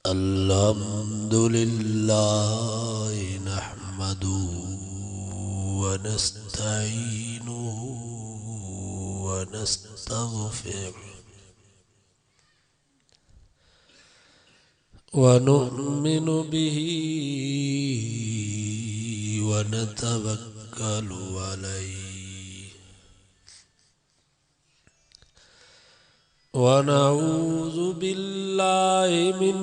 अल्हम्दुलिल्लाह नहमदुहु व नस्तईनुहु व नस्तगफिरुहु व नु'मिनु बिही व नतवक्कलु अलैहि व नऊज़ु बिल्लाहि मिन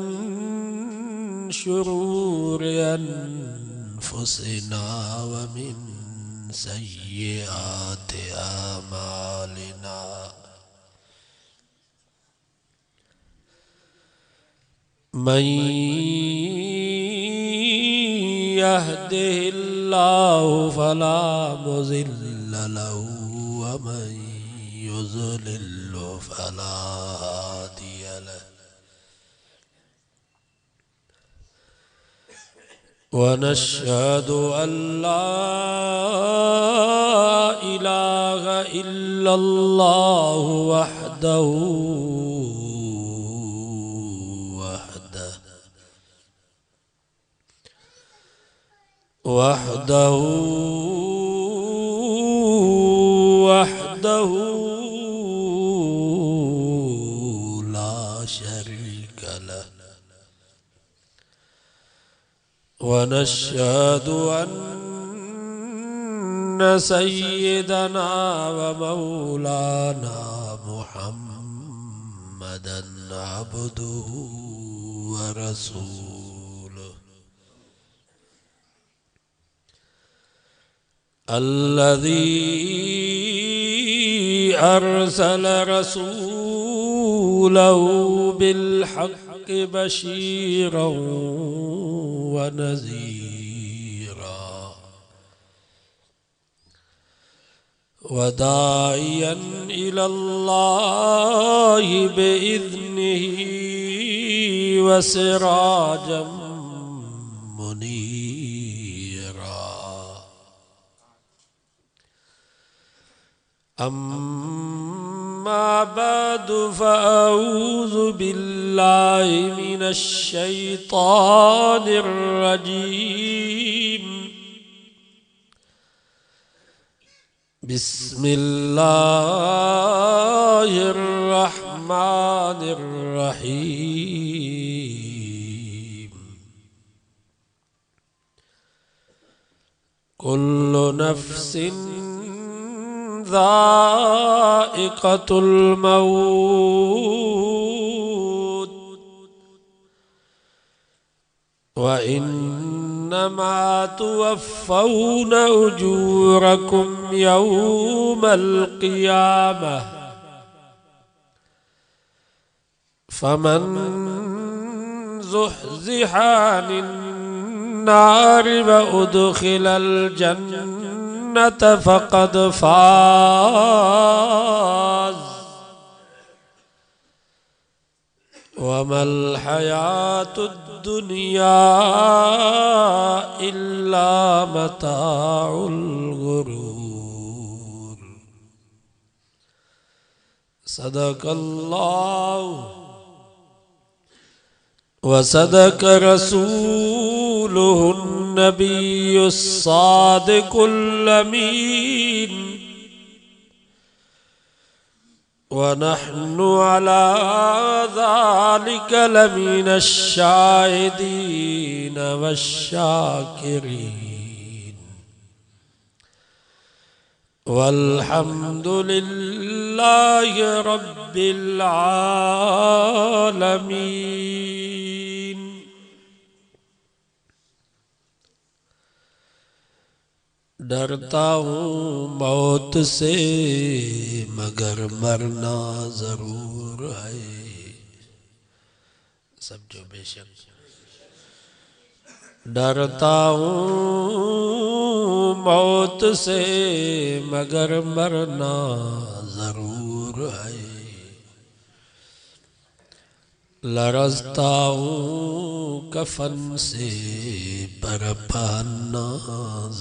शुरूरि अनफुसिना व मिन सय्यिआति आमालिना मन यहदिहिल्लाहु फला मुज़िल्ल लहु व मन युज़लिल्हु फला हादिय लहु व नशहदु अल्ला इलाहा इल्लल्लाहु वहदहु ला शरीक लहु व नशहदु अन्न सय्यदना व मौलाना मुहम्मदन अब्दुहु व रसूलुहु अल्लज़ी अरसल रसूलहु बिलहक़्क़ि बशीरन व नज़ीरा व दाइयन इलल्लाहि बिइज़्निही व सिराजम मुनीरा अम्मा बअदु फ़अऊज़ु बिल्लाहि मिनश शैतानिर रजीम बिस्मिल्लाहिर रहमानिर रहीम कुल्लु नफ्सिन ज़ाइक़तुल मौत व इन्नमा तुवफ़्फ़ौन उजूरकुम यौमल क़ियामह फमन ज़ुहज़िहा अनिन नारि व उदख़िलल जन्नत फ़क़द फ़ाज़ वमल हयातुद दुनिया इल्ला मताउल गुरूर सदक़ल्लाहु व सदक़ रसूलुहुन नबियुस सादिकुल अमीन व नहनु अला ज़ालिका लमिनश शाहिदीन वश्शाकिरीन वल्हम्दुलिल्लाहि रब्बिल आलमीन। डरता हूँ मौत से मगर मरना जरूर है। सब जो बेशक डरता हूँ मौत से मगर मरना जरूर है। लरज़ता हूँ कफन से पर पहनना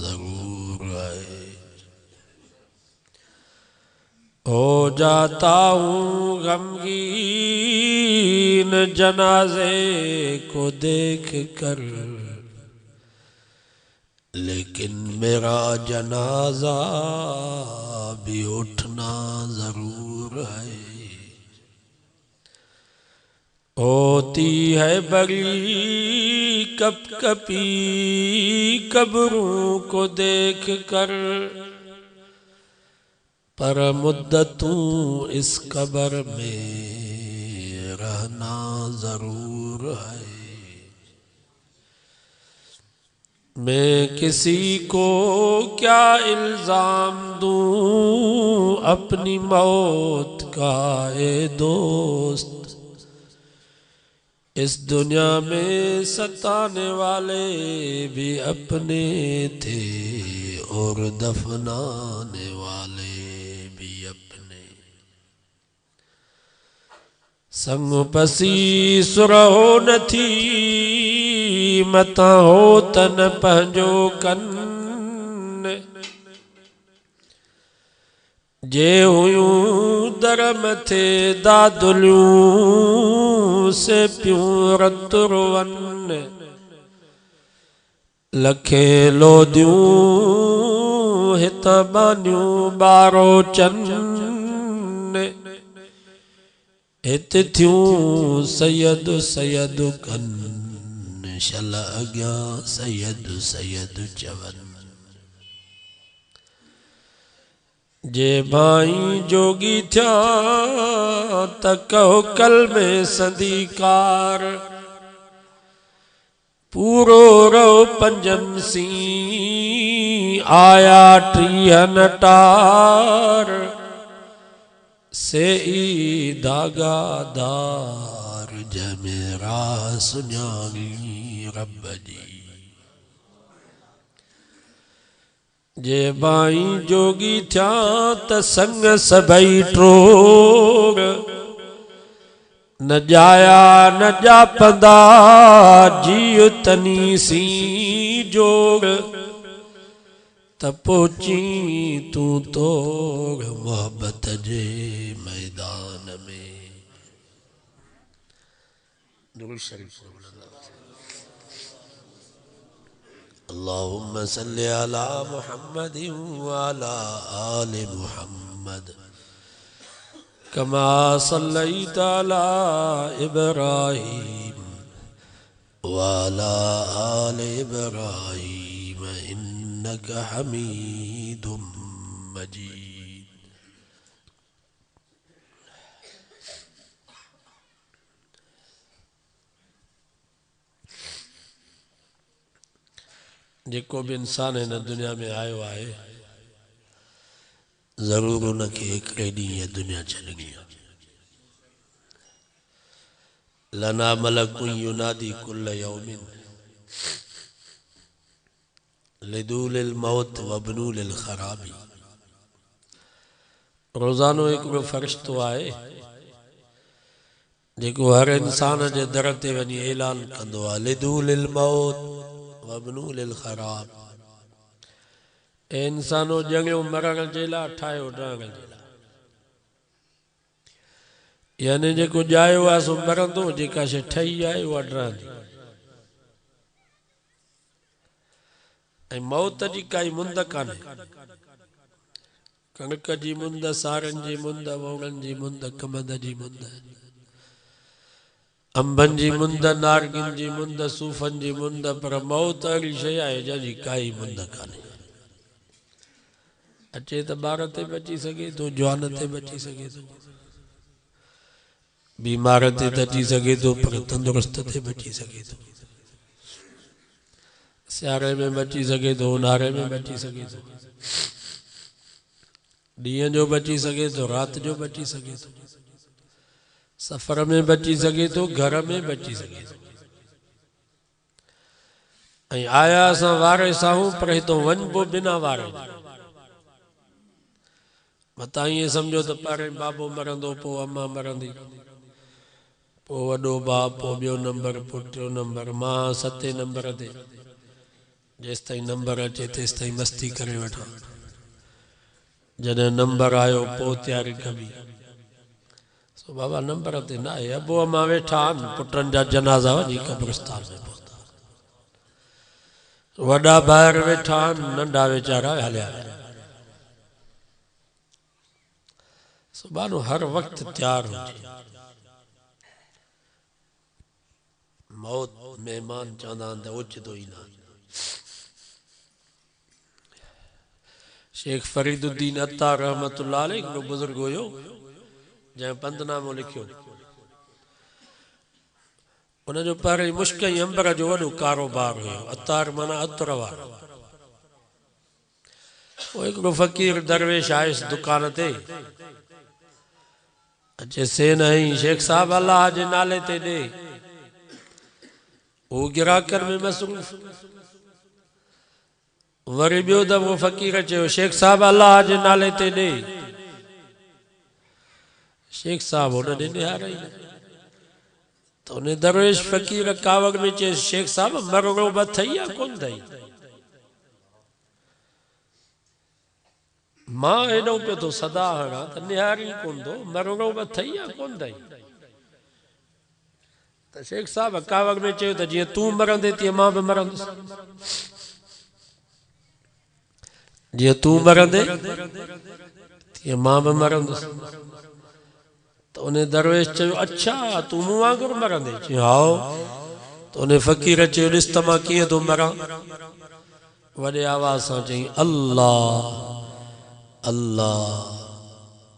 जरूर है। हो जाता हूँ गमगीन जनाजे को देख कर, लेकिन मेरा जनाजा भी उठना जरूर है। होती है बड़ी कपकपी कब्रों को देख कर, पर मुद्दतों इस कब्र में रहना जरूर है। मैं किसी को क्या इल्जाम दूं अपनी मौत का ए दोस्त, इस दुनिया में सताने वाले भी अपने थे और दफनाने वाले भी अपने। संग पसी सुरहो न थी मता हो तन पंहिंजो कन, जे हुयूं दर मथे दादुलियूं से पियूं रतुरवन, लखे लोदियूं हित बानियूं बारो चन, हित थियूं सैयद सैयद कन, शल अॻियां सैयद सैयद चवन। जे भाई जोगी थिया त कहो कल में संदीकार, पूरो रहो पंजन सी आया टीह नटार, से ई दागादार जमेरा सुञाणी रब जी। जे बाई जोगी थिया त संग सभई ट्रोग, न जाया न जापंदा जीव तनी सी जोग, त पहुची तू तोड़ मोहब्बत जे मैदान में। दुरूद शरीफ अल्लाहुम्मा सल्ली अला मुहम्मद व अला आलि मुहम्मद कमा सल्लैता अला इब्राहीम व अला आलि इब्राहीम इन्नका हमीदुम मजीद। जेको भी इंसान हिन दुनिया में आयो आहे ज़रूर उनखे हिकिड़े ॾींहुं इहा दुनिया छॾणी आहे। लना मलकुन युनादी कुल्ल यौमिन लिदूलिल मौत वबनूलिल खराबी। रोज़ानो हिकिड़ो फ़रिश्तो आहे जेको हर इंसान जे दर ते वञी ऐलान कंदो आहे लिदूलिल मौत वबनूलिल खराब। ए इंसानो जंगियो मरण जे लाइ ठाहियो रहण जे लाइ, यानी जेको ॼायो आहे सो मरंदो, जेका शइ ठही आहे उहा रहंदी। ऐं मौत जी काई मुंद कान्हे। कणिक जी मुंद, सारनि जी मुंद, वोड़नि जी मुंद, कमंद जी मुंद, अंबनि जी मुंद, नारगिन जी मुंद, सूफ़नि जी मुंद, पर मौत अहिड़ी शइ आहे जंहिंजी काई मुंद कान्हे। अचे त ॿार ते बि अची सघे थो, जवान ते बि अची सघे थो, बीमार ते त अची सघे थो, पर तंदुरुस्त ते बि अची सघे थो। सियारे में बि अची सघे थो, ऊन्हारे में बि अची सघे थो, ॾींहं जो बि अची सघे थो, राति जो बि अची सघे थो, सफ़र में बि अची सघे थो, घर में बि अची सघे थो। ऐं आया असां वारे सां, पर हितो वञिबो बिना वारे। मतां ईअं सम्झो त पहिरें बाबो मरंदो, पोइ अम्मा मरंदी, पोइ वॾो भाउ, पोइ ॿियो नंबर, पोइ टियों नंबर, मां सतें नंबर ते। जेसि ताईं नंबर अचे तेसि ताईं मस्ती करे वठां, जॾहिं नंबर आयो पोइ तयारी कबी। सो बाबा नंबर ते न आहे, अबो अम्मा वेठा आहिनि, पुटनि जा जनाज़ा वञी कब्रिस्तान में पहुता, वॾा ॿाहिरि वेठा आहिनि, नंढा वीचारा हलिया। सुभाणे हर वक़्तु तैयार हुजे। मौत मेहमान चवंदा आहिनि त ओचितो ई न। शेख फरीदुद्दीन अत्तार रहमतुल्लाह अलैह हिकिड़ो बुज़ुर्ग हुयो जंहिं पंधनामो लिखियो। उनजो पहिरीं मुश्क ऐं अंबर जो वॾो कारोबार हुयो। अत्तार माना अतर वारो। पोइ हिकिड़ो फ़क़ीर दरवेश आयुसि दुकान ते, अचे से नहीं शेख साहब अल्लाह जे नाले ते ॾे। वो गिराकनि में मसरूफ़। वरी ॿियो दफ़ो फ़क़ीर चयो शेख साहब अल्लाह जे नाले ते ॾे। शेख साहब हुन ॾे ॾियाराई न। तो उन दरवेश फ़क़ीर कावड़ में चए शेख साहब मरणो बि अथई या कोन अथई? मां हेॾो पियो थो सदा हणां त निहारी कोन थो, मरणो बि अथई या कोन अथई? त शेख साहब कावड़ में चयो त जीअं तूं मरंदे तीअं मां बि मरंदुसि। जीअं तूं मरंदे तीअं मां बि मरंदुसि। तो उन दरवेश चयो अच्छा तूं मूं वांगुरु मरंदे? चयो हाओ। तो उन फ़क़ीर चयो ॾिस त मां कीअं थो मरां। वॾे आवाज़ सां चई अल्लाह अल्लाह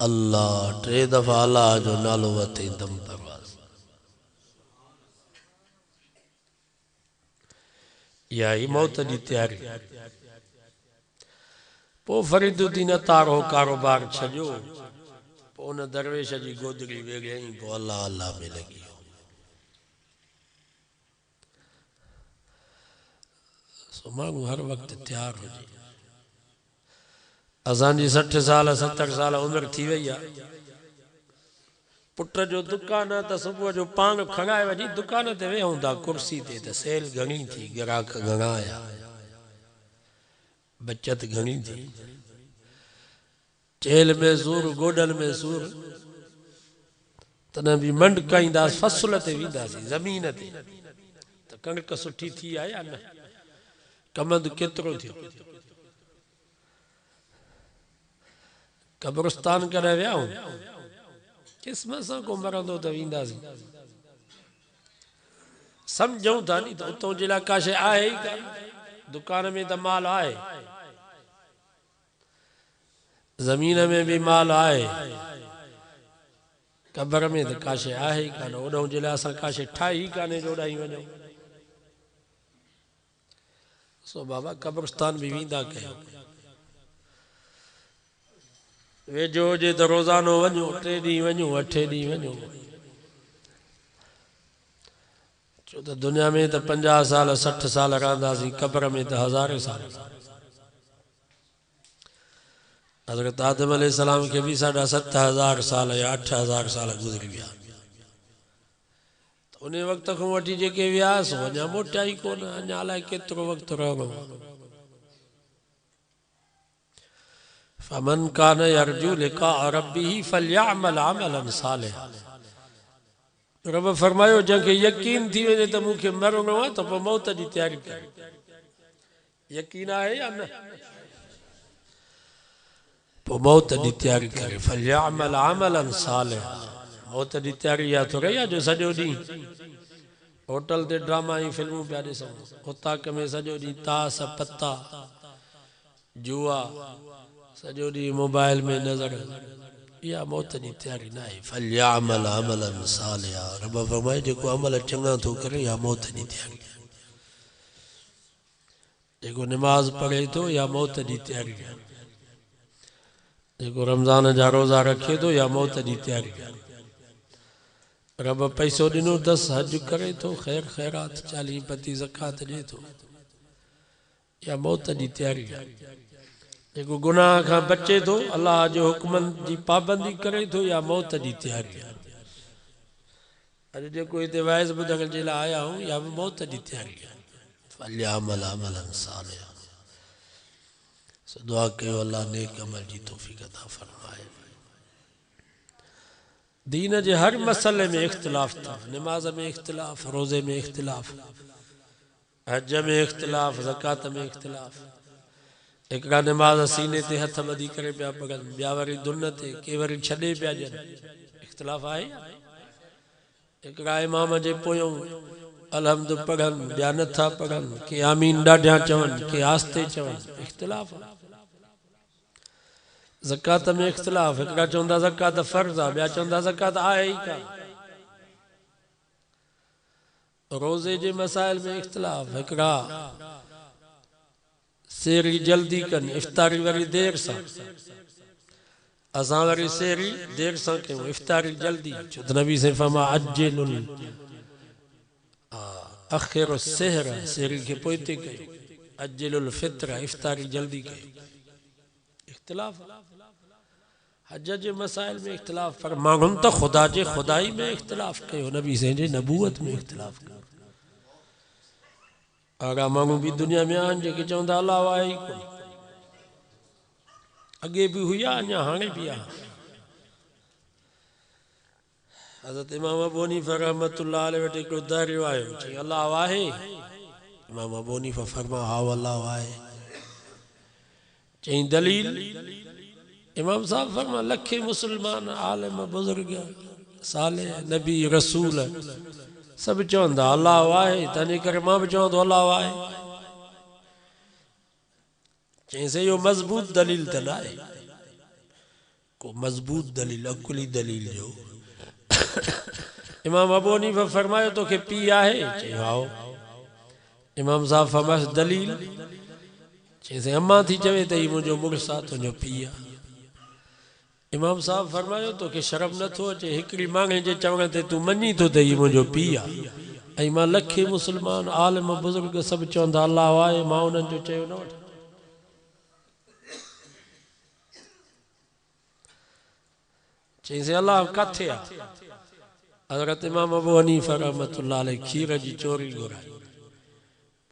अल्लाह। 3 दफ़ा अल्लाह जो नालो वरितई दम परवाज़। इहा ई मौत जी तयारी। पोइ फरीदुद्दीन अत्तार हो कारोबार छॾियो। पोइ उन दरवेश जी गोदड़ी वेॻियईं, पोइ अल्लाह अल्लाह में लॻी वियो। सो माण्हू हर वक़्तु तैयार हुजे। असांजी 60 साल 70 साल उमिरि थी वई आहे। पुट जो दुकान आहे त सुबुह जो पान खणाए वञी दुकान ते वेहूं था कुर्सी ते त सेल घणी थी, ग्राहक घणा आया, बचत घणी थी। चेल में सूर, गोडन में सूर, तॾहिं बि मंडकाईंदासीं, फसल ते वेंदासीं ज़मीन ते त कणिक सुठी थी आहे या न, कमंद केतिरो थियो। कब्रिस्तान कॾहिं वियाऊं? क़िस्मत सां को मरंदो त वेंदासीं। सम्झूं था नी त उतां जे लाइ का शइ आहे ई कान। दुकान में त माल आहे, ज़मीन में भी माल आहे, कब्र में तो का शइ आहे ही कान। ओॾों जे लाइ असां का शइ ठाही ही कान्हे जो ओॾां वञूं। सो बाबा कब्रिस्तान भी वेंदा कयो। वेझो हुजे त रोज़ानो वञो, 3 ॾींहं वञो, 8 ॾींहं वञो। छो त दुनिया में त 50 साल 60 साल रहंदासीं, कब्र में त हज़ारे साल। हज़रत आदम अलैहिस्सलाम के भी 7,500 साल या 8,000 साल गुज़री विया। तो उन वक़्त खां वठी जेके वियासीं अञा मोटिया ई कोन, अञा अलाए केतिरो वक़्तु रहणो। फमन कान यरजू लिका रब्बिही फलयअमल अमलन सालिहा। रब फरमायो जंहिंखे यकीन थी वञे त मूंखे मरणो आहे त पोइ मौत जी तयारी करे। यकीन आहे या न? पोइ मौत जी तयारी करे। फलयअमल अमलन सालिहा। मौत जी तयारी या थोरे या जो सॼो ॾींहुं होटल ते ड्रामा ऐं फिल्मूं पिया ॾिसूं, उताक में सॼो ॾींहुं ताश पत्ता जुआ, सॼो ॾींहुं मोबाइल में नज़र, इहा मौत जी तयारी न आहे। फलयअमल अमलन सालिहा। रब फरमाए जेको अमल चङा थो करे या मौत जी तयारी। जेको नमाज़ पढ़े थो या मौत जी तयारी आहे। जेको रमज़ान जा रोज़ा रखे थो या मौत जी तयारी आहे। रब पैसो ॾिनो अथसि, हज करे थो, ख़ैर ख़ैरात 40 पती ज़कात ॾिए थो, या मौत जी तयारी आहे। जेको गुनाह खां बचे थो, अल्लाह जो हुक्मनि जी पाबंदी करे थो, या मौत जी तयारी आहे। अॼु जेको हिते वाइज़ ॿुधण जे लाइ आया आहियूं, या मौत जी तयारी आहे। फलयअमल अमलन सालिहा। दुआ कयो अल्लाह नेक अमल जी तौफीक अता फरमाए। दीन जे हर मसले में इख्तिलाफ था, नमाज में इख्तिलाफ, रोज़े में इख्तिलाफ, हज में इख्तिलाफ, ज़कात में इख्तिलाफ। एक नमाज सीने ते हथ ॿधी करे पिया पढ़नि, ॿिया वरी दुन ते, के वरी छॾे पिया ॾियनि, इख्तिलाफ आहे। हिकिड़ा इमाम जे पोयों अलहम्द पढ़नि, ॿिया नथा पढ़नि, के आमीन ॾाढिया चवनि, के आस्ते चवनि, इख्तिलाफ आहे। ज़कात में इख्तिलाफ, हिकिड़ा चवंदा ज़कात फ़र्ज़ आहे, ॿिया चवंदा ज़कात आहे ई कान। रोज़े जे मसाइल में इख्तिलाफ, हिकिड़ा सेरी जल्दी कनि, इफ्तारी वरी देर सां, असां वरी सेरी देर सां कयूं, इफ्तारी जल्दी। छो त नबी से फरमा अज्जिलुल अखिरु सहर, सेरी खे पोइ ते कयो, अज्जिलुल फित्र, इफ्तारी जल्दी कयो, इख्तिलाफ। हज जे मसाइल में इख्तिलाफ, पर माण्हुनि त ख़ुदा जे ख़ुदाई में इख्तिलाफ कयो, नबी से जे नबूवत में इख्तिलाफ कयो। अड़ा माण्हू बि दुनिया में आहिनि जेके चवंदा अलाह आहे ई कोन, अॻे बि हुआ अञा हाणे बि आहे। हज़रत इमाम अबू हनीफ़ा रहमतुल्लाह अलैहि वटि हिकिड़ो दरियो आयो, चई अलाह आहे? इमाम अबू हनीफ़ा फरमा हा अलाह आहे। चई दलील? इमाम साहब फरमा लखे मुसलमान, आलिम, बुज़ुर्ग, साले, नबी, रसूल सभु चवंदा अलाह आहे, तंहिंजे करे मां बि चवां थो अलाह आहे। चईंसि इहो मज़बूत दलील त न आहे, को मज़बूत दलील, अकुली दलील जो। इमाम अबू हनीफ़ा फरमायो तोखे पीउ आहे? चई हा। इमाम साहब फरमाइसि दलील? चईंसि अम्मा थी चवे त हीउ मुंहिंजो मुड़ुसु आहे, तुंहिंजो पीउ आहे। इमाम साहब फरमायो तोखे शर्म नथो अचे हिकिड़ी मांगे जे चवण ते तूं मञी थो त हीउ मुंहिंजो पीउ आहे? ऐं मां लखे मुसलमान, आलिम, बुज़ुर्ग सभु चवंदा अलाह आहे, मां उन्हनि जो चयो न वठां। चईंसि अलाह किथे आहे? हज़रत इमाम अबू हनीफ़ा रहमतुल्लाह अलैहि खीर जी चोरी घुराई,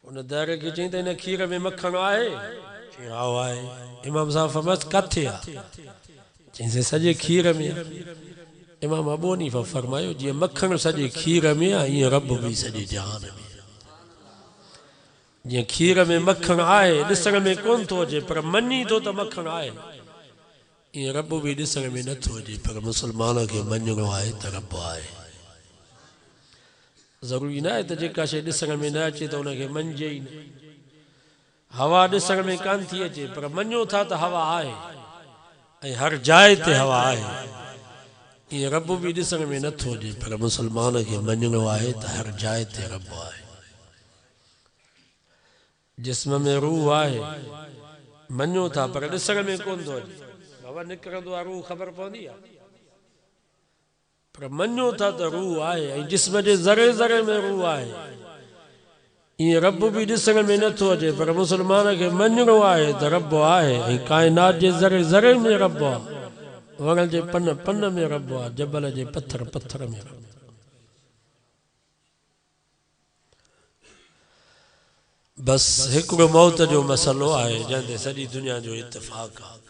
उन दर खे चई त हिन खीर में मखण आहे? चई हा आहे। इमाम साहब फरमाइसि किथे आहे? चईंसि सॼे खीर में। इमाम अबू हनीफ़ा फरमायो जीअं मखण सॼे खीर में आहे, ईअं रब बि सॼे जहान में। जीअं खीर में मखण आहे, ॾिसण में कोन थो अचे पर मञी थो त मखण आहे, ईअं रब बि ॾिसण में नथो अचे पर मुसलमान खे मञिणो आहे त रब आहे। ज़रूरी न आहे त जेका शइ ॾिसण में न अचे त उनखे मञिजे ई न। हवा ॾिसण में कान थी अचे पर मञो था त हवा आहे, ऐं हर जाइ ते हवा आहे, ईअं रब बि ॾिसण में नथो अचे पर मुसलमान खे मञिणो आहे त हर जाइ ते रब आहे। जिस्म में रूह आहे, मञो था पर ॾिसण में कोन थो अचे, हवा निकिरंदो आहे रूह ख़बर पवंदी आहे, पर मञो था त रूह आहे, ऐं जिस्म जे ज़रे ज़रे में रूह आहे। ईअं रब बि ॾिसण में नथो अचे पर मुसलमान खे मञिणो आहे त रब आहे, ऐं काइनात जे ज़रे ज़रे में रब आहे, वण जे पन पन में रब आहे, जबल जे पत्थर पत्थर में रब। बस हिकिड़ो मौत जो मसलो आहे जंहिं ते सॼी दुनिया जो इत्तिफ़ाक़ आहे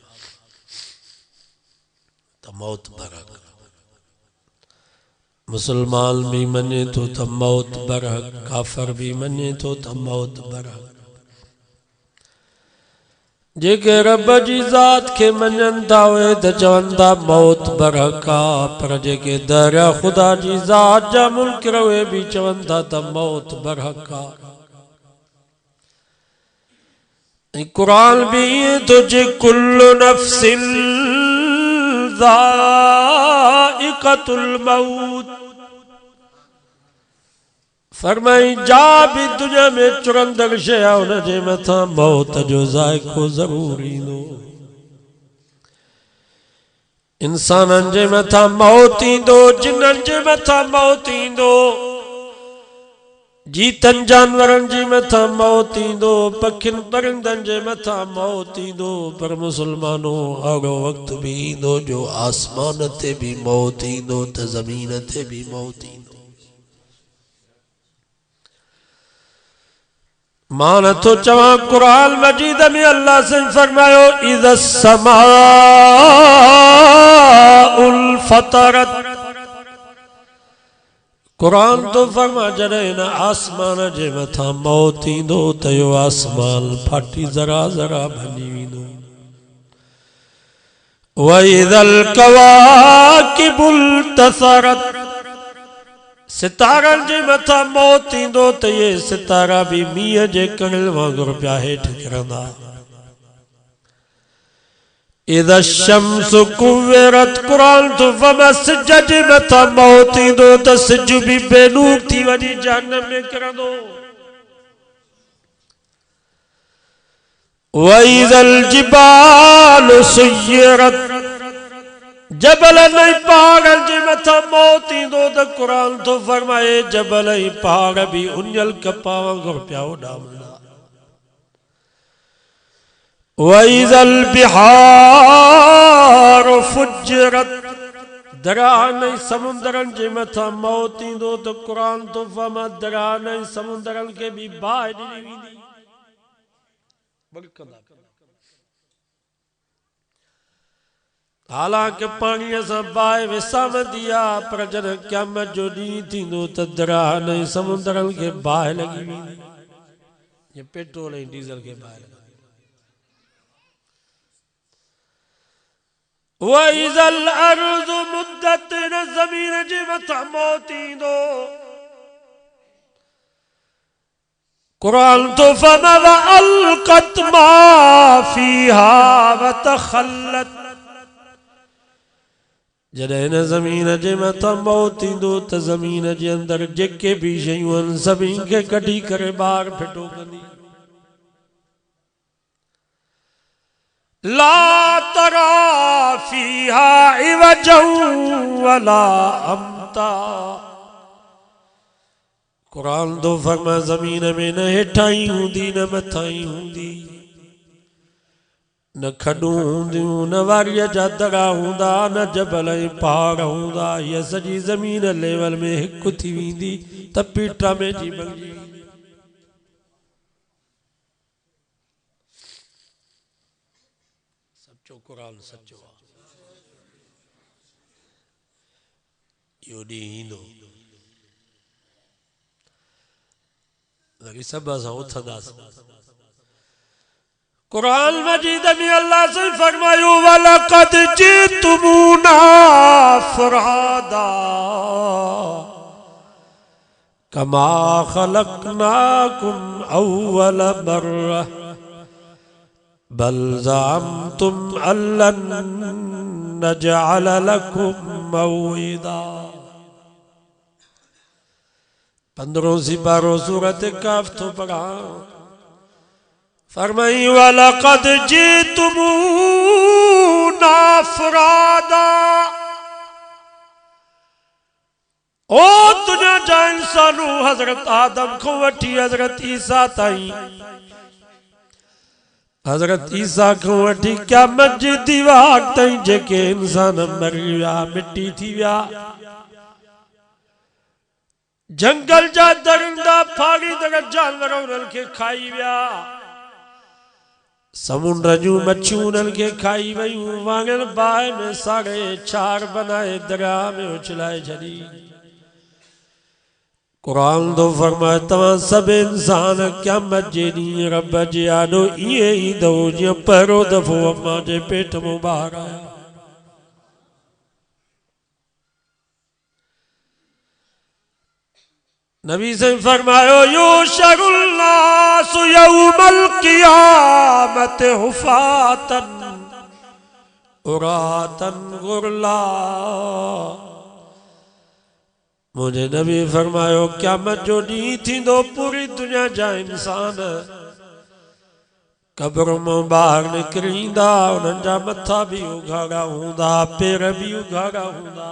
त मौत बरहक। मुसलमान भी मने तो त मौत बरहक, काफर भी मने तो त मौत बरहक। जेके रब जी ज़ात के मञनि था उहे त चवनि था मौत बरहक आहे, पर जेके दरिया ख़ुदा जी ज़ात जा मुनकिर उहे बि चवनि था त मौत बरहक आहे। ऐं क़ुरान भी ईअं थो चए कुल्लु नफ्सिन ज़ाइक़तुल मौत। फरमाई जा भी दुनिया में चुरंदड़ शइ आहे उनजे मथां मौत जो ज़ाइक़ो ज़रूर ईंदो। इंसाननि जे मथां मौत ईंदो, जिन्ननि जे मथां मौत ईंदो, जीतन जानवरनि जे मथां मौत ईंदो, पखियुनि परिंदनि जे मथां मौत ईंदो, पर मुसलमानों अहिड़ो वक़्तु बि ईंदो जो आसमान ते बि मौत ईंदो त ज़मीन ते बि मौत ईंदो। मां नथो चवां कुरान मजीद में अल्लाह से फरमायो इज़ समाउल फतरत। कुरान तो फरमा जॾहिं न आसमान जे मथां मौत ईंदो त यो आसमान फाटी ज़रा ज़रा भञी वेंदो। वइज़ल कवाकिबुल तसरत। सितारनि जे मथां मौत ईंदो त ये सितारा भी मींहं जे कणिल वांगुरु पिया हेठि किरंदा। इज़ शम्सु कुव्विरत। कुरान तो फरमा सिज जे मथां मौत ईंदो त सिज भी बेनूर थी वञी जहन्नम में किरंदो। वइज़ल जिबालु सुय्यरत। जबल नहीं पहाड़ जे मथां मौत ईंदो त कुरान तो फरमाए जबल ऐं पहाड़ भी उञल कपा वांगुरु पिया उॾामंदा। वइज़ल बिहारु फुज्जिरत। दरियाहनि ऐं समुंदरनि जे मथां मौत ईंदो त कुरान तो फरमा दरियाहनि ऐं समुंदरनि खे भी बाहि ॾिनी वेंदी। हालांकि पाणीअ सां बाहि विसामंदी आहे पर जॾहिं क़यामत जो ॾींहुं थींदो त दरियाहनि ऐं समुंदरनि खे बाहि लॻी वेंदी। ये पेट्रोल ऐं डीज़ल खे बाहि लॻी। वइज़ल अर्ज़ु मुद्दत। ज़मीन जे मथां मौत ईंदो कुरान तो फरमा वअल्क़त मा फ़ीहा वतख़ल्लत। जॾहिं न ज़मीन जे मथां मौत ईंदो त ज़मीन जे अंदरि जेके भी शयूं आहिनि सभिनी खे कढी करे ॿाहिरि फिटो कंदी। ला तरा फ़ीहा इवजन वला अम्ता। कुरान तो फरमा ज़मीन में न हेठाई हूंदी न मथाई हूंदी, न खॾूं हूंदियूं न वारीअ जा दड़ा हूंदा न जबल ऐं पहाड़ हूंदा। हीअ सॼी ज़मीन लेवल में हिकु थी वेंदी त पीठ में जी बणिजी वेंदी। सचो कुरान सचो आहे। इहो ॾींहुं ईंदो लॻी सभु असां उथंदासीं। कुरान मजीद में अल्लाह से फरमायो वलक़द जितुमूना फुरादा कमा खलकनाकुम अव्वल मर्रा बल ज़अमतुम अल्लन नजअल लकुम मौइदा। 15 सिपारो सूरत काफ तो पढ़ा। फरमाई वलक़द जितुमूना फुरादा। ओ तुझा जा इंसानू हजरत आदम को वठी हजरत ईसा ताईं, हजरत ईसा को वठी क़यामत जे दीवार ताईं जेके इंसान मरी विया मिट्टी थी विया, जंगल जा दरिंदा फाड़ींदड़ जानवर उन्हनि खे खाई विया, समुंड जूं मच्छियूं उन्हनि खे खाई वयूं, वाङण बाहि में साड़े छार बनाए दरिया में उछलाए छॾी। कुरान तो फरमाए तव्हां सभु इंसान क़यामत जे ॾींहुं रब जे आॾो ईअं ईंदव जीअं पहिरियों दफ़ो अम्मा जे पेट मां ॿाहिरि आया। नबी से फरमायो युशरुल नासु यौमल क़ियामत हुफ़ातन उरातन गुरला। मुझे नबी फरमायो क़यामत जो ॾींहुं थींदो पूरी दुनिया जा इंसान कब्र मां ॿाहिरि निकिरी ईंदा, उन्हनि जा मथा भी उघाड़ा हूंदा पेर भी उघाड़ा हूंदा,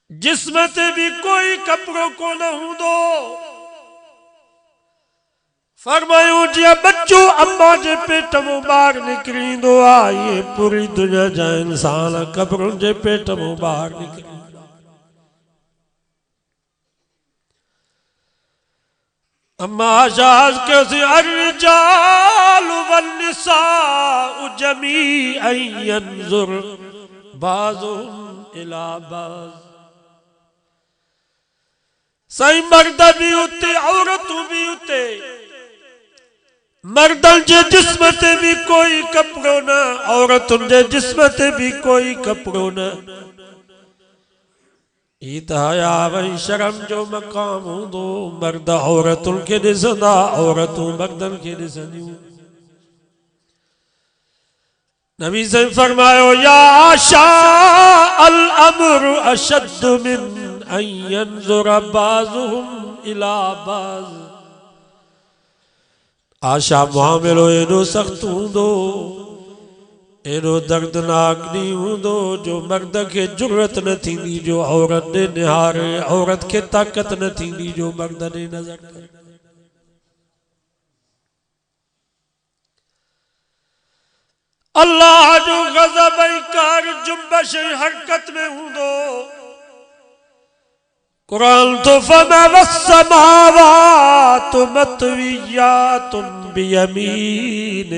जिस्म ते भी कोई कपिड़ो कोन हूंदो। फरमायूं जीअं बच्चो अम्मा जे पेट मां ॿाहिरि निकिरी ईंदो आहे, इहे पूरी दुनिया जा इंसान कब्रुनि जे पेट मां ॿाहिरि निकिरी ईंदा। अम्मा शाज कैसे अर्रिजाल वन्निसाउ जमीअन यंजुर बाज़ुहुम इला बाज़। सही मर्द भी उते औरतूं भी उते, मर्दन जे जिस्म ते भी कोई कपड़ो न, औरतुन जे जिस्म ते भी कोई कपड़ो न। ई त हया वई शर्म जो मक़ाम हूंदो, मर्द औरतुन खे ॾिसंदा, औरतूं मर्दन खे ॾिसंदियूं। नबी सही फरमायो या आशा अल अम्र अशद मिन अन यंजुर बाज़ुहुम इला बाज़। आशा मामिलो एॾो सख़्तु हूंदो, एॾो दर्दनाक ॾींहुं हूंदो जो मर्द खे जुरत न थींदी जो औरत ॾे निहारे, औरत खे ताक़त न थींदी जो मर्द ॾे नज़र करे। अल्लाह जो ग़ज़ब ऐं कार जुंबश हरकत में हूंदो। कुरान तो फमा वस्समावातु मतवियातुम बियमीन।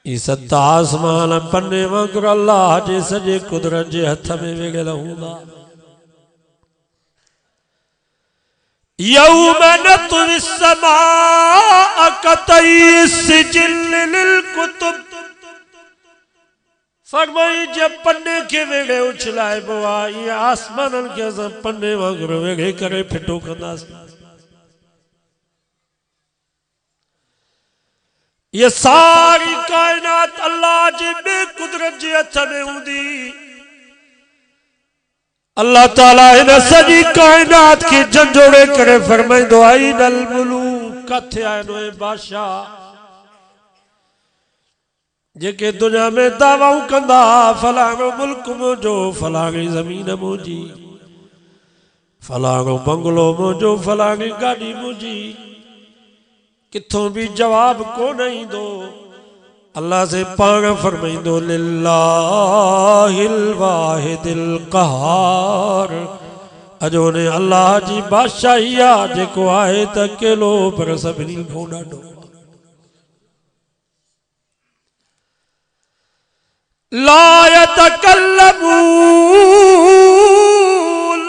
ई सत आसमान पन्ने वांगुरु अल्लाह जे सॼे कुदरत जे हथ में वेॻल हूंदा। यौम नत्वी अस्समाअ कतई सिजिल लिल कुतुब। फरमाई जब पन्ने के वेगे उछलाइबो आहे, ये आसमानन के असां पन्ने वांगुरु वेगे करे फिटो कंदासीं। ये सारी कायनात अल्लाह जी बेकुदरत जे हथ में हूंदी। अल्लाह ताला इन सॼी कायनात खे झंझोड़े करे फरमाईंदो आई नल मुलूक, किथे आहिनि उहे बादशाह जेके दुनिया में दावाऊं कंदा फलाणो मुल्क मुंहिंजो, फलाणी ज़मीन मुंहिंजी, फलाणो बंगलो मुंहिंजो, फलाणी गाॾी मुंहिंजी। किथों भी जवाब कोन ईंदो। अल्लाह से पाण फरमाईंदो लिल्लाहिल वाहिदिल क़हार। अजो ने अल्लाह जी बादशाही आहे जेको आहे त अकेलो पर सभिनी खां ॾाढो। ला यतकल्लमून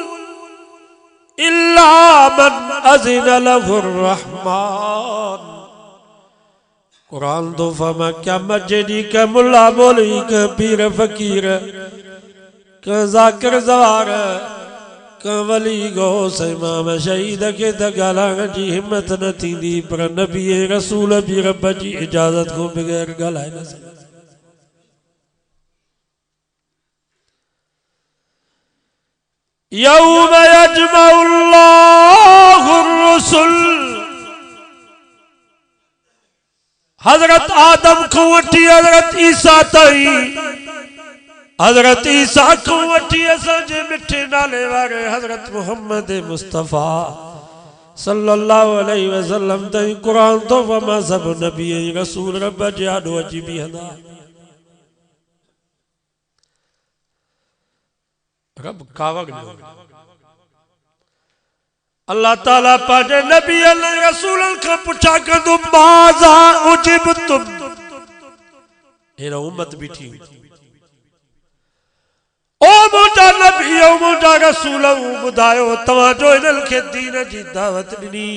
इल्ला मन अज़िन लहुर रहमान। कुरान तो फरमा क्या मस्जिदी का मुल्ला मौलवी का पीर फकीर का ज़ाकिर ज़वार का वली गौस इमाम शहीद के त ॻाल्हाइण जी हिम्मत न थींदी, पर नबी रसूल भी रब जी इजाज़त को बगैर ॻाल्हाए न सघे। यौम यजमउल्लाहुर रुसुल। हजरत आदम को वठी हजरत ईसा ताईं, हजरत ईसा को वठी असांजे मिठे नाले वारे हजरत मोहम्मद मुस्तफ़ा सल्लल्लाहु अलैहि वसल्लम ताईं कुरान तो फरमा सभु नबी ऐं रसूल रब जे आॾो अची बीहंदा। रब कावड़ अल्लाह ताला पांजे नबी रसूलन खां पुछा कंदो माज़ा उजिबतुम। हेरा उम्मत बीठी ओ मुंहिंजा नबी ओ मुंहिंजा रसूल ॿुधायो तव्हांजो इन्हनि खे दीन जी दावत ॾिनी,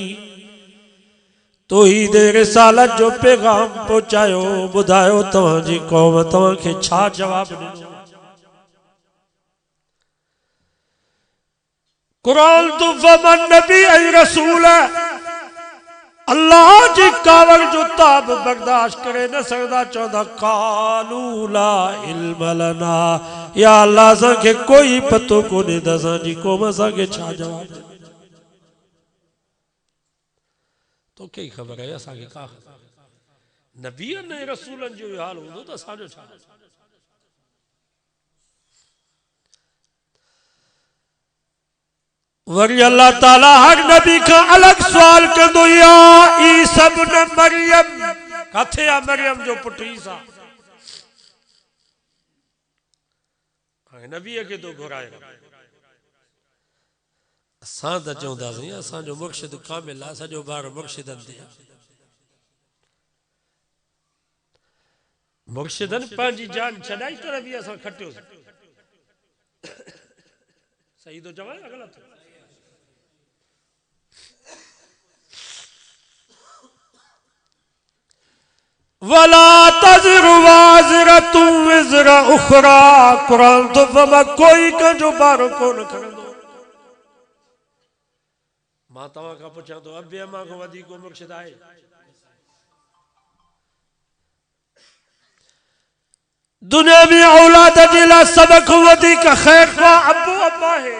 तौहीद रिसालत जो पैगाम पहुचायो, ॿुधायो तव्हांजी कौम तव्हांखे छा जवाब ॾिनो। कुरान तो फमन नबी ऐं रसूल अल्लाह जी कावड़ जो ताब बर्दाश्त करे न सकदा, चौदा कालू ला इल्म लना, या अल्लाह असांखे कोई पतो कोन्हे त असांजी कौम असांखे छा जवाब ॾे। तोखे ख़बर आहे असांखे का नबीअनि ऐं रसूलनि जो हाल हूंदो त असांजो छा। वरी अल्लाह ताला हर नबी का अलग सवाल कंदो या ईसा इब्न मरियम, किथे आ मरियम जो पुटु ईसा। नबी के तो घुराए असां त चवंदासीं असांजो मुर्शिद कामिल आहे, सॼो ॿार मुर्शिदनि ते आहे। मुर्शिदनि पंहिंजी जान छॾाई करे बि असां खटियोसीं। सही तो चवां या ग़लति? वला तज़रु वाज़िरतुन विज़रा उख़रा, कुरान तो फरमा कोई कंहिंजो बारो कोन खणंदो। मां तव्हां खां पुछां थो, अबे अम्मा खां वधीक को मुर्शिद आहे? दुनिया में औलाद जे लाइ सभ खां वधीक ख़ैर ख़्वाह अबो अम्मा आहे।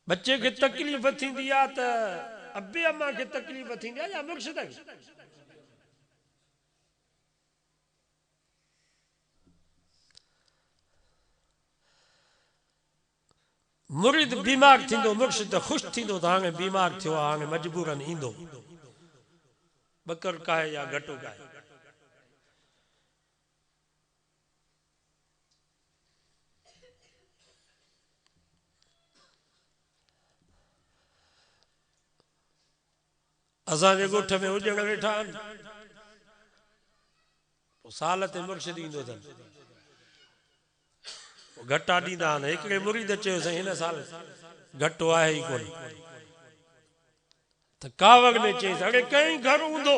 बच्चे खे तकलीफ़ थींदी आहे त अबे अम्मा खे तकलीफ़ थींदी आहे या मुर्शिद खे? मुरीद बीमार थींदो, मुर्शिद ख़ुशि थींदो त हाणे बीमार थियो आहे, हाणे मजबूरन ईंदो। बकर काहे या घटो काहे। असांजे ॻोठ में हुजण वेठा आहिनि, साल ते मुर्शिद ईंदो अथनि, घटा ॾींदा आहिनि। हिकिड़े मुरीद चयो साईं हिन साल घटो आहे ई कोन, त कावड़ में चयईंसि अड़े कई घर हूंदो।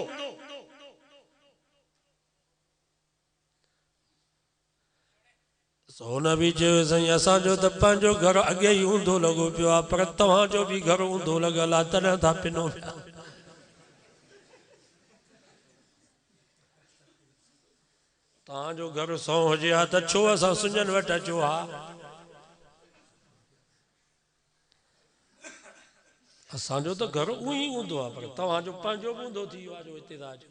हुन बि चयो साईं असांजो त पंहिंजो घर अॻे ई हूंदो लॻो पियो आहे, पर तव्हांजो बि घर हूंदो लॻल आहे, तॾहिं था पिनो पिया। तव्हांजो घर सौ हुजे हा त छो असां सुञनि वटि अचो हा। असांजो त घर उहो ई हूंदो आहे, पर तव्हांजो पंहिंजो बि हूंदो थी वियो आहे जो हिते था अचो।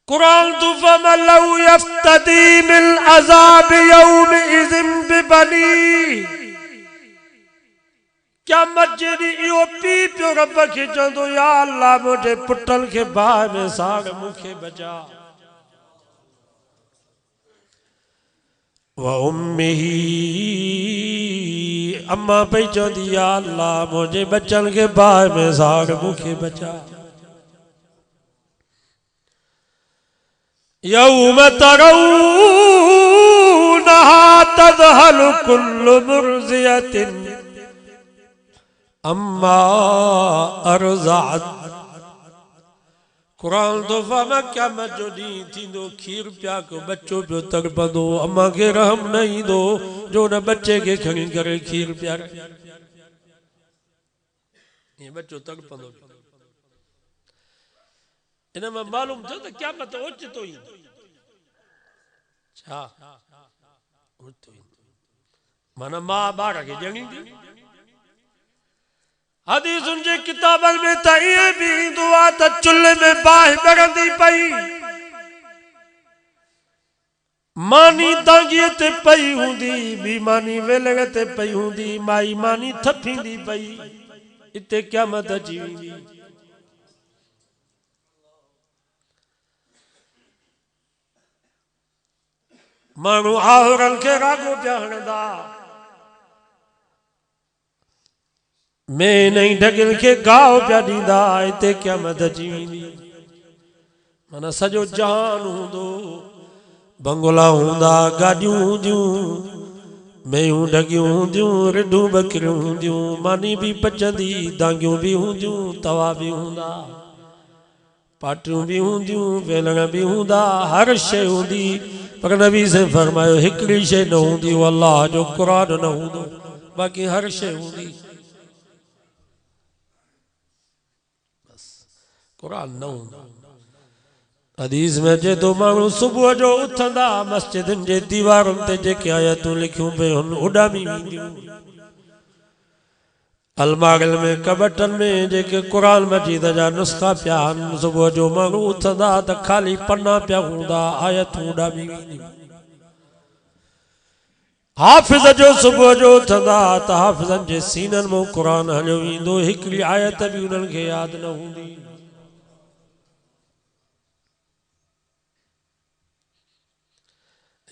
कुरान तो फमलउ यफ्तदी मिन अज़ाब यौमइज़िन बिबनी। क्या मस्जिद इहो पी पियो रब खे चवंदो या अल्लाह मुंहिंजे पुटनि खे बाहि में साड़ मूंखे बचा। व उम्मिही अम्मा पई चवंदी या अल्लाह मुंहिंजे बच्चनि खे बाहि में साड़ मूंखे बचा। यौम तरौनहा तज़हलु कुल्लु मुर्ज़ियतिन अम्मा अर्ज़अत। कुरान तो फरमा क़यामत जो ॾींहुं थींदो, खीर पिया को बच्चो पियो तड़पंदो, अम्मा खे रहम न ईंदो जो न बच्चे खे खणी करे खीर पियारे। ये बच्चो तड़पंदो। इन में मालूम थियो त क़यामत ओचितो ईंदो। छा ओचितो ईंदो माना मां ॿार खे ॼणींदी। हदीसुनि जे किताबनि में त ईअं बि ईंदो आहे त चुल्हे में बाहि ॿरंदी पई, मानी तांगीअ ते पई हूंदी, ॿी मानी वेलण ते पई हूंदी, माई मानी थपींदी पई, इते क़यामत अची वेंदी। माण्हू आहुरनि खे रागो पिया हणंदा, में नई ढगिल के गाओ पिया ॾींदा, हिते क़यामत अची वेंदी। माना सॼो जहान हूंदो, बंगला हूंदा, गाॾियूं हूंदियूं, मेयूं ढगियूं हूंदियूं, रिढूं बकरियूं हूंदियूं, मानी बि पचंदी, दांगियूं बि हूंदियूं, तवा बि हूंदा, पाटियूं बि हूंदियूं, वेलण बि हूंदा, हर शइ हूंदी। पर नबी से फरमायो हिकिड़ी शइ न हूंदी, वो अल्लाह जो क़ुरान न हूंदो, बाक़ी हर शइ हूंदी, कुरान न हूंदो। हदीस में अचे तो माण्हू सुबुह जो उथंदा, मस्जिदनि जे दीवारुनि ते जेके आयतूं लिखियूं पियूं उॾामी वेंदियूं। अलमारियुनि में कबटनि में जेके कुरान मजीद जा नुस्ख़ा पिया आहिनि, सुबुह जो माण्हू उथंदा त ख़ाली पन्ना पिया हूंदा, आयतूं उॾामी वेंदियूं। हाफ़िज़ जो सुबुह जो उथंदा त हाफ़िज़नि जे सीननि में कुरान हलियो वेंदो, हिकिड़ी आयत बि उन्हनि खे यादि न हूंदी।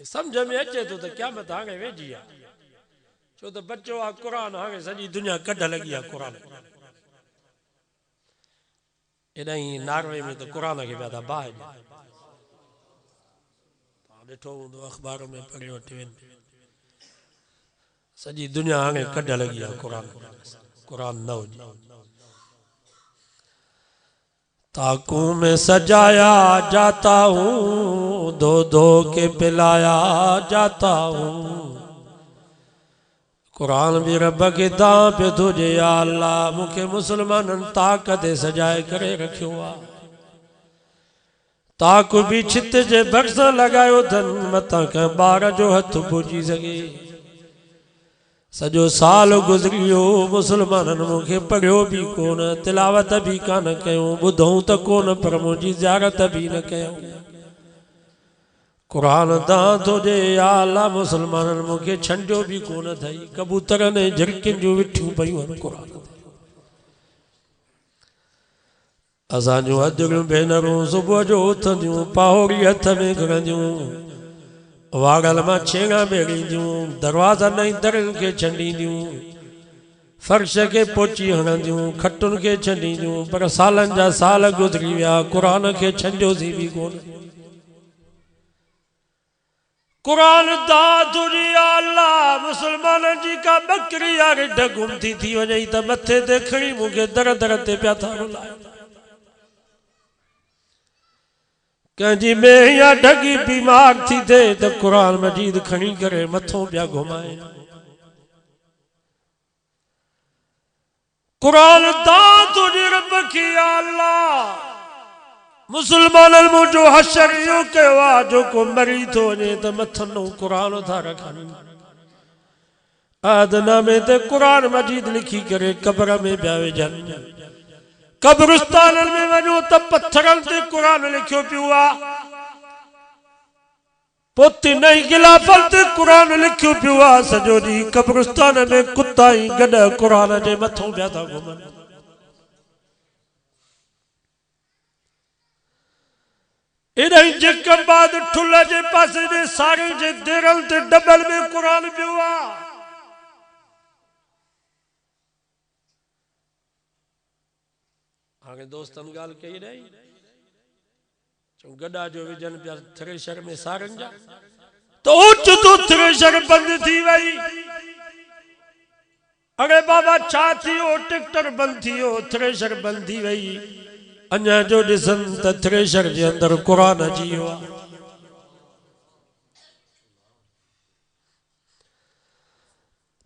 समझ में अचे तो क्या मत हाणे वेझी आहे छो त बच्चो आहे क़ुर हाणे सॼी दुनिया कढ लॻी आहे क़ुर एॾां नारवे में त क़ुर खे पिया था बाहि ॾिठो हूंदो अख़बार में पढ़ी वठी वञ सॼी दुनिया हाणे कढ लॻी आहे क़ुर न हुजे ताकू में सजाया जाता हूँ धो धो के पिलाया जाता हूँ कुरान भी रब के दां पे तुझे या अल्लाह मुखे मुसलमानन ताक ते सजाए करे रखियो आ ताक भी छित जे बक्स लगायो धन मता के बार जो हथ बुझी सके सजो साल गुजरियो मुसलमानन मुखे पढ़ियो भी कोन तिलावत भी कान कयो बुधऊं त कोन पर मुजी ज़ियारत भी न कयो कुरान दां तुझे या अल्लाह मुसलमानन मुखे छंडियो भी कोन थई कबूतर ने झिरकिन जो विठियूं पयूं आहिनि कुरान असांजूं अॼुकल्ह भेनरूं सुबुह जो उथंदियूं पाहोड़ी हथ में खणंदियूं वागल मां छेड़ा बेड़ींदियूं दरवाज़ा नई दरनि खे छंडींदियूं फर्श के पोची हणंदियूं खटुनि खे छंडींदियूं पर सालनि जा साल गुज़री विया कुरान खे छंडियोसीं भी कोन कुरान दा तुझी अल्लाह मुसलमान जी का बकरी यार ढगुम थी वञई त मथे ते खणी मूंखे दर दर ते पिया था रुलाए कंहिंजी में या ढगी बीमार थी थे त कुरान मजीद खणी करे मथों पिया घुमाए कुरान दा तुझी रब की अल्लाह मुसलमानन मुझो हशर यो कयो आहे जो को मरी थो वञे त मथनो क़ुरान था रखनि आदनामे ते क़ुरान मजीद लिखी करे कब्र में पिया विझनि कब्रिस्ताननि में वञो त पत्थरनि ते क़ुरान लिखियो पियो आहे पोइ नई गिलाफ़नि ते क़ुरान लिखियो पियो आहे सॼो ॾींहुं कब्रिस्तान में कुता ई गॾ क़ुरान जे मथां पिया था घुमनि इधर जकबाद ठुला जे पासे जे सारे जे देरल ते डबल में कुरान पियो आ आगे दोस्तन गाल कही रही चो गडा जो विजन पिया थ्रेशर में सारन जा तो उच तो थ्रेशर बंद थी वई अरे बाबा छा थियो ट्रैक्टर बंद थियो थ्रेशर बंद थी वई अन्या जो दिसन त थ्रेशर जे अंदर कुरान अची वियो आहे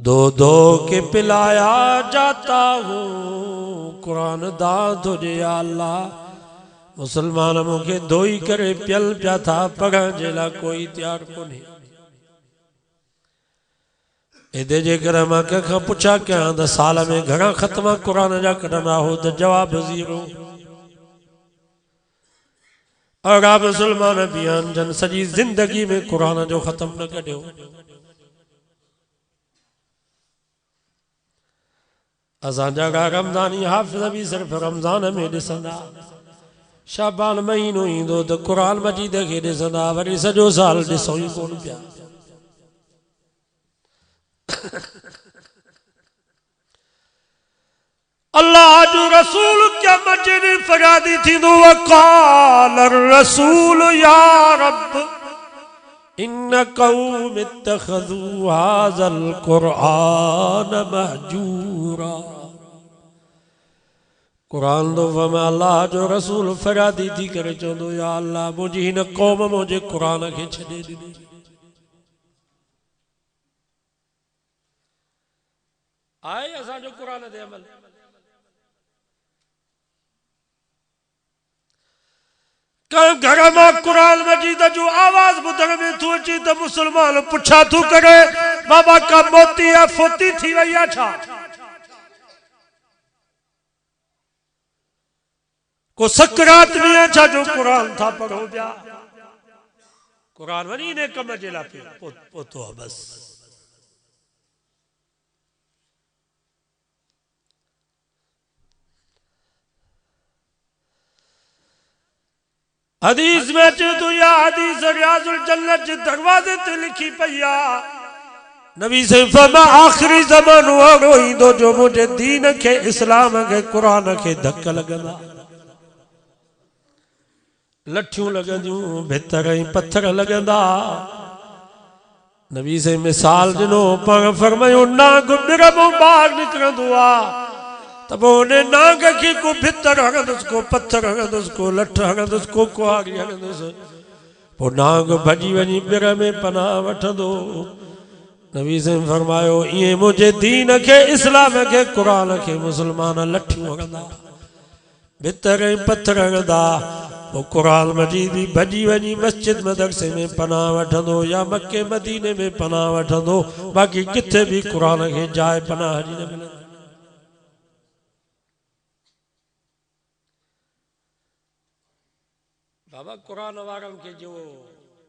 दो दो के पिलाया जाता हूँ कुरान दा तुझे अल्लाह मुसलमान मुखे धोई करे पियल पिया था पढ़ण जे लाइ कोई तैयार कोन्हे एदे जे करे मां कंहिंखां पुछा कयां त साल में घणा ख़त्म कुरान जा कढंदा हो त जवाब ज़ीरो अड़ा मुसलमान भी आहिनि जन सॼी ज़िंदगी में कुरान जो ख़त्म न कढियो असांजा रमज़ानी हाफ़िज़ भी सिर्फ़ रमज़ान में ॾिसंदा शाबान महीनो ईंदो त कुरान मजीद खे ॾिसंदा वरी सॼो साल ॾिसूं ई कोन पिया अल्लाह जो रसूल क्या मजिद फरियादी थी दो वक़ाल रसूल या रब इन कौम इत्तखज़ू हाज़ल कुरान महजूरा कुरान दो फरमा अल्लाह जो रसूल फरियादी थी करे चवंदो या अल्लाह मुंहिंजी हिन कौम मुंहिंजे कुरान खे छॾे ॾिनी आहे असांजो कुरान ते अमल घर में कुरान मजीद जो आवाज बुधण में तू अची त मुसलमान पुछा तू करे बाबा का मोती या फोती थी वई आहे छा को सकरात में है छा जो कुरान था पढ़ो पिया कुरान वनी ने कम जे लाइ पोतो आहे बस हदीस में अचे तो या हदीस रियाजुल जन्नत जे दरवाजे ते लिखी पया नबी से फरमा आखिरी ज़मानो अहिड़ो ईंदो जो मुझे दीन के इस्लाम के कुरान के धक लगंदा लठियूं लगंदियूं भितर ऐं पत्थर लगंदा नबी से मिसाल ॾिनो पाण फरमायो नांग ॿिरमो ॿाहिरि निकिरंदो आहे त पोइ उन नांग खे को भितर हणंदुसि को पत्थर हणंदुसि को लठ हणंदुसि को कुहाड़ी हणंदुसि पोइ नांग भॼी वञी ॿिर में पनाह वठंदो नबी से फरमायो ईअं मुंहिंजे दीन खे इस्लाम खे क़ुरान खे मुस्लमान लठियूं हणंदा भितर ऐं पत्थर हणंदा वो कुरान मजीद भी भजी वनी मस्जिद मदरसे में पनाह वठंदो या मक्के मदीने में पनाह वठंदो बाकी किथे भी कुरान के जाए पनाह जी न मिले बाबा कुरान वारन के जो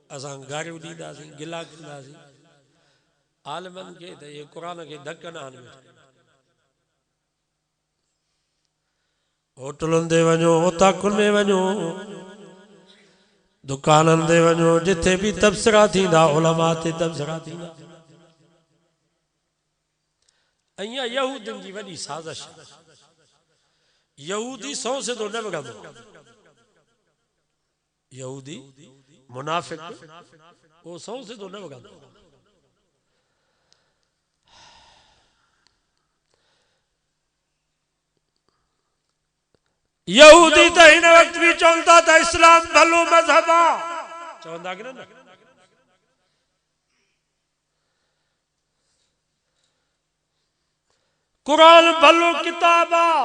असां गारियूं ॾींदासीं गिला कंदासीं आलमन के त ये कुरान के धक न हन होटलुनि ते वञो ओताकुनि में वञो दुकाननि ते वञो जिथे भी तबसरा थींदा उलमा ते तबसरा थींदा अइया यहूदियुनि जी वॾी साज़िश यहूदी सौ सिधो न विढ़ंदो यहूदी मुनाफिक वो सौ सिधो न विढ़ंदो यहूदी तो इन वक्त भी चवंदा था इस्लाम भलो मजहब आहे चवंदा कि न कुरान भलो किताब आहे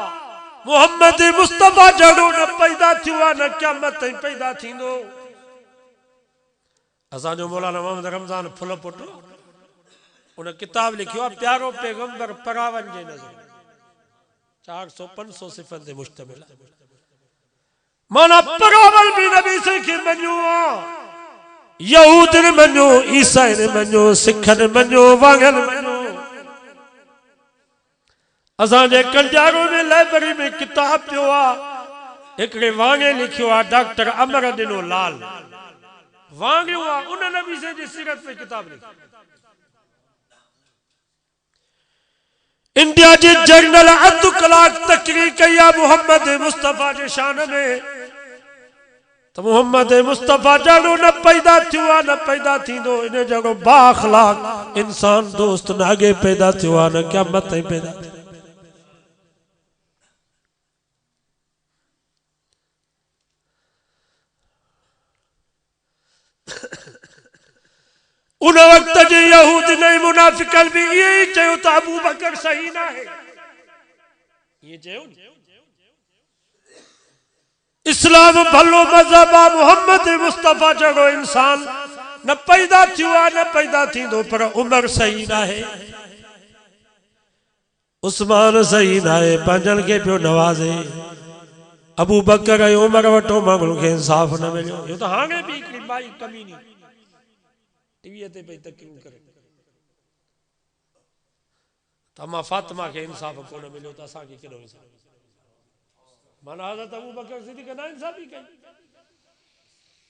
मोहम्मद मुस्तफा जहिड़ो न पैदा थियो आहे न क़यामत ताईं पैदा थींदो असांजो मौलाना मोहम्मद रमज़ान फुल पुट उन किताब लिखियो आहे प्यारो पैगंबर परावन जे नज़र 400-500 सिफ़तनि ते मुश्तमिल माना परावल भी नबी से के मञो यहूद ने मञो ईसाई ने मञो सिख ने मञो वांगन मञो असांजे कंजारो में लाइब्रेरी में किताब पियो आहे हिकिड़े वांगे लिखियो आहे डॉक्टर अमर ॾिनो लाल वांगियो आहे उन नबी से जी सीरत में किताब लिखी इंडिया जी जर्नल अधु कलाक तकरीर कई आहे मोहम्मद मुस्तफा जे शान में तो मोहम्मद मुस्तफा जहिड़ो न पैदा थियो आहे न पैदा थींदो इन जहिड़ो बाअखलाक इंसान दोस्त न अॻे पैदा थियो आहे न क़यामत ताईं पैदा थियो उन वक्त जे यहूद ने मुनाफिकन भी यही चयो त अबू बकर सही ना है ये चयो इस्लाम भलो मजहब आहे मोहम्मद मुस्तफा जहिड़ो इंसान न पैदा थियो आहे न पैदा थींदो पर उमर सही ना है उस्मान सही ना है पंहिंजनि खे पियो नवाज़े अबू बकर ऐं उमर वटो माण्हुनि खे इंसाफ़ न मिलियो इहो त हाणे बि हिकिड़ी माई कमीनी टीवी ते पई तकरीर करे तमा फातिमा के इंसाफ कोन मिलियो त असांखे केॾो इंसाफ माना हज़रत अबू बकर सिद्दीक़ ना इंसाफ़ी कई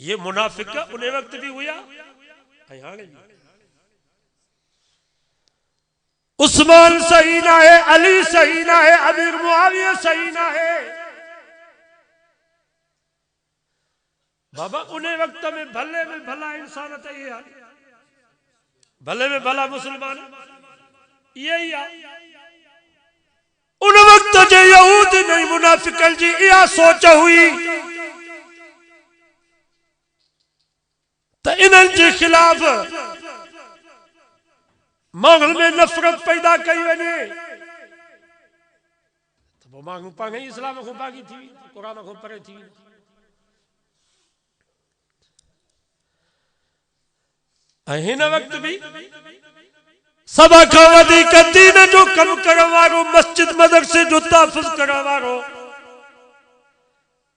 ये मुनाफिक उन वक्त भी हुआ ऐं हाणे भी उस्मान सही ना है अली सही ना है अमीर मुआविया सही ना है बाबा उन वक्त में भले में भला इंसान त ये है भले में भला मुसलमान यही आ उन वक्त जे यहूद नहीं मुनाफिकन जी इहा सोच हुई त इन्हनि जे खिलाफ माण्हुनि में नफ़रत पैदा कई वञे त पोइ माण्हू पाण ई इस्लाम खां भागी थी क़ुरान खां परे थी हिन वक्त भी सब खां वधीक दीन जो कम करण वारो मस्जिद मदरसे जो तहफ़ुज़ करण वारो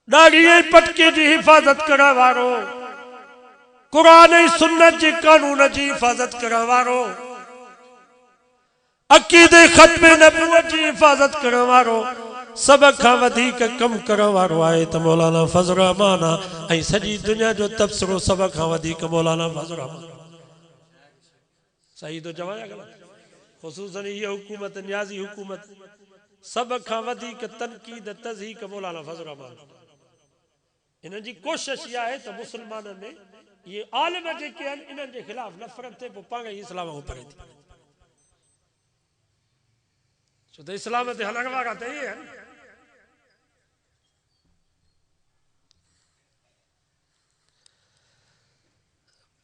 दाढ़ी ऐं पटके जी हिफ़ाज़त करण वारो कुरान ऐं सुन्नत जे कानून जी हिफ़ाज़त करण वारो अक़ीदे ख़त्म नबूवत जी हिफ़ाज़त करण वारो सब खां वधीक कम करण वारो आहे त मौलाना फज़ल रहमान ऐं सॼी दुनिया जो तबसरो सब खां वधीक मौलाना फज़ल रहमान। सही तो चवां या ग़लत? ख़ुसूसन ये हुकूमत न्याज़ी हुकूमत सब खां वधीक तनकीद तज़हीक मौलाना फज़ल रहमान। इन जी कोशिश इहा आहे त मुसलमाननि में ये आलिम जेके आहिनि इन्हनि जे ख़िलाफ़ नफ़रत थिए पोइ पाण ई इस्लाम खां परे थी। छो त इस्लाम ते हलण वारा त इहे आहिनि।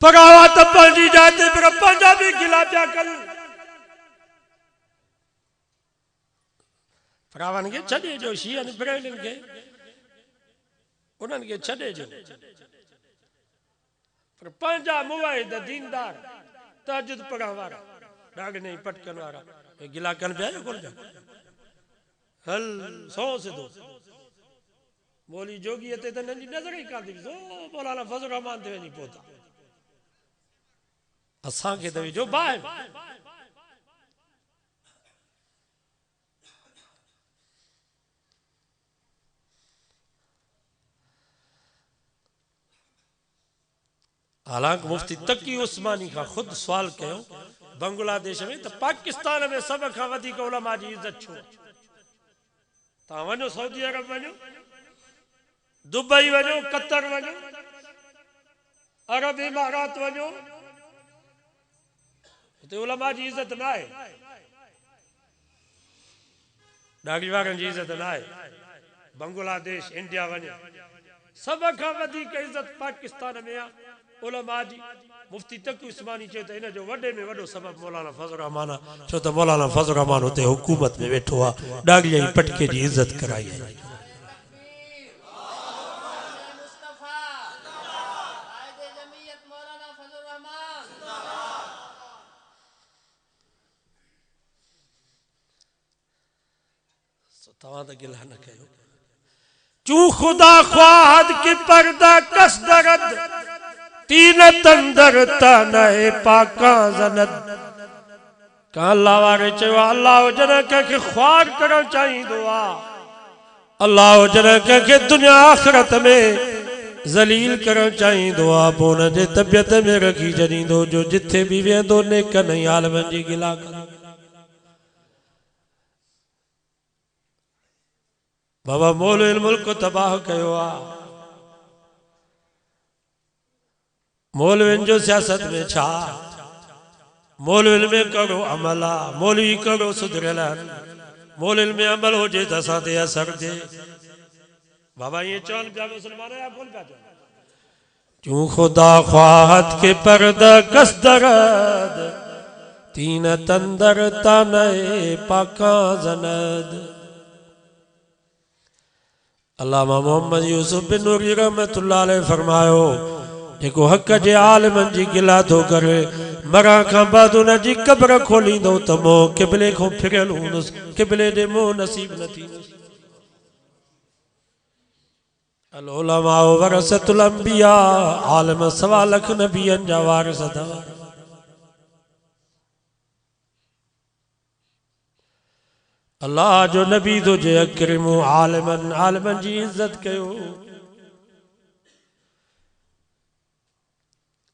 परावा त पंहिंजी जात पर पंहिंजा बि गिला पिया कनि। परावनि खे छॾे ॾियो, शियनि ब्रेलिन खे उन्हनि खे छॾे ॾियो, पर पंहिंजा मुवाहिद दीनदार तहज्जुद पढ़ण वारा डागने पटकन वारा गिला कनि पिया या कोन पिया? हल सौ सिधो मौली जोगीअ ते त नंढी नज़र ई कान थी सो मौलाना फज़ल रहमान ते वञी पहुता। असांखे त विझो बाहि में। हालांकि मुफ्ती तकी उस्मानी का खुद सवाल कयो बांग्लादेश में तो पाकिस्तान में सब खां वधीक उलमा जी इज्जत छो? तव्हां वञो सऊदी अरब वञो, दुबई वञो, कतर वञो, अरब इमारात वञो, उते उलमा जी इज्जत न आहे, ॾाढी वारनि जी इज्जत न आहे। बांग्लादेश इंडिया वञो, सब खां वधीक इज्जत पाकिस्तान में आहे उलमा जी। मुफ्ती तकी उस्मानी चए त इन जो वॾे में वॾो सबब मौलाना फज़ल रहमान आहे। छो त मौलाना फज़ल रहमान उते हुकूमत में वेठो आहे, ॾागीअ जी पटके जी इज्जत कराई आहे। तव्हां त गिला न कयो। चू खुदा ख्वाहद की पर्दा कस दरद तीन तंदर तनए पाका ज़नद। का अल्लाह वारे चयो अल्लाह जन के ख्वार करण चाहिंदो आ, अल्लाह जन के दुनिया आखिरत में ज़लील करण चाहिंदो आ, पोइ उन जे तबियत में रखी छॾींदो जो जिथे भी वेंदो नेकनि ऐं आलिमनि जी गिला कंदो। बाबा मौलवी मुल्क तबाह कयो आ। मौलविन जो सियासत में छा? मौलविन में करो अमल आ, मौलवी करो सुधरियल आहिनि, मौलविन में अमल हुजे त असां ते असर थिए। बाबा ये चवनि पिया मुस्लमान या कोन पिया चवनि? चूं खुदा ख्वाहत के पर्दा कस दरद तीन तंदर तनए पाका ज़नद। अल्लामा मोहम्मद यूसुफ बिन नूरी रहमतुल्लाह अलैह फरमायो जेको हक़ जे आलिमनि जी गिला थो करे मरण खां बाद उन जी क़ब्र खोलींदो त मोह क़िबले खां फिरियल हूंदुसि, क़िबले ॾे मोह नसीब न थींदुसि। अल उलमा वरसतुल अंबिया, आलिम सवा लख नबियनि जा वारिस अथव। अल्लाह जो नबी तो जे अकरिमु आलिमन, आलिमन जी इज्जत कयो।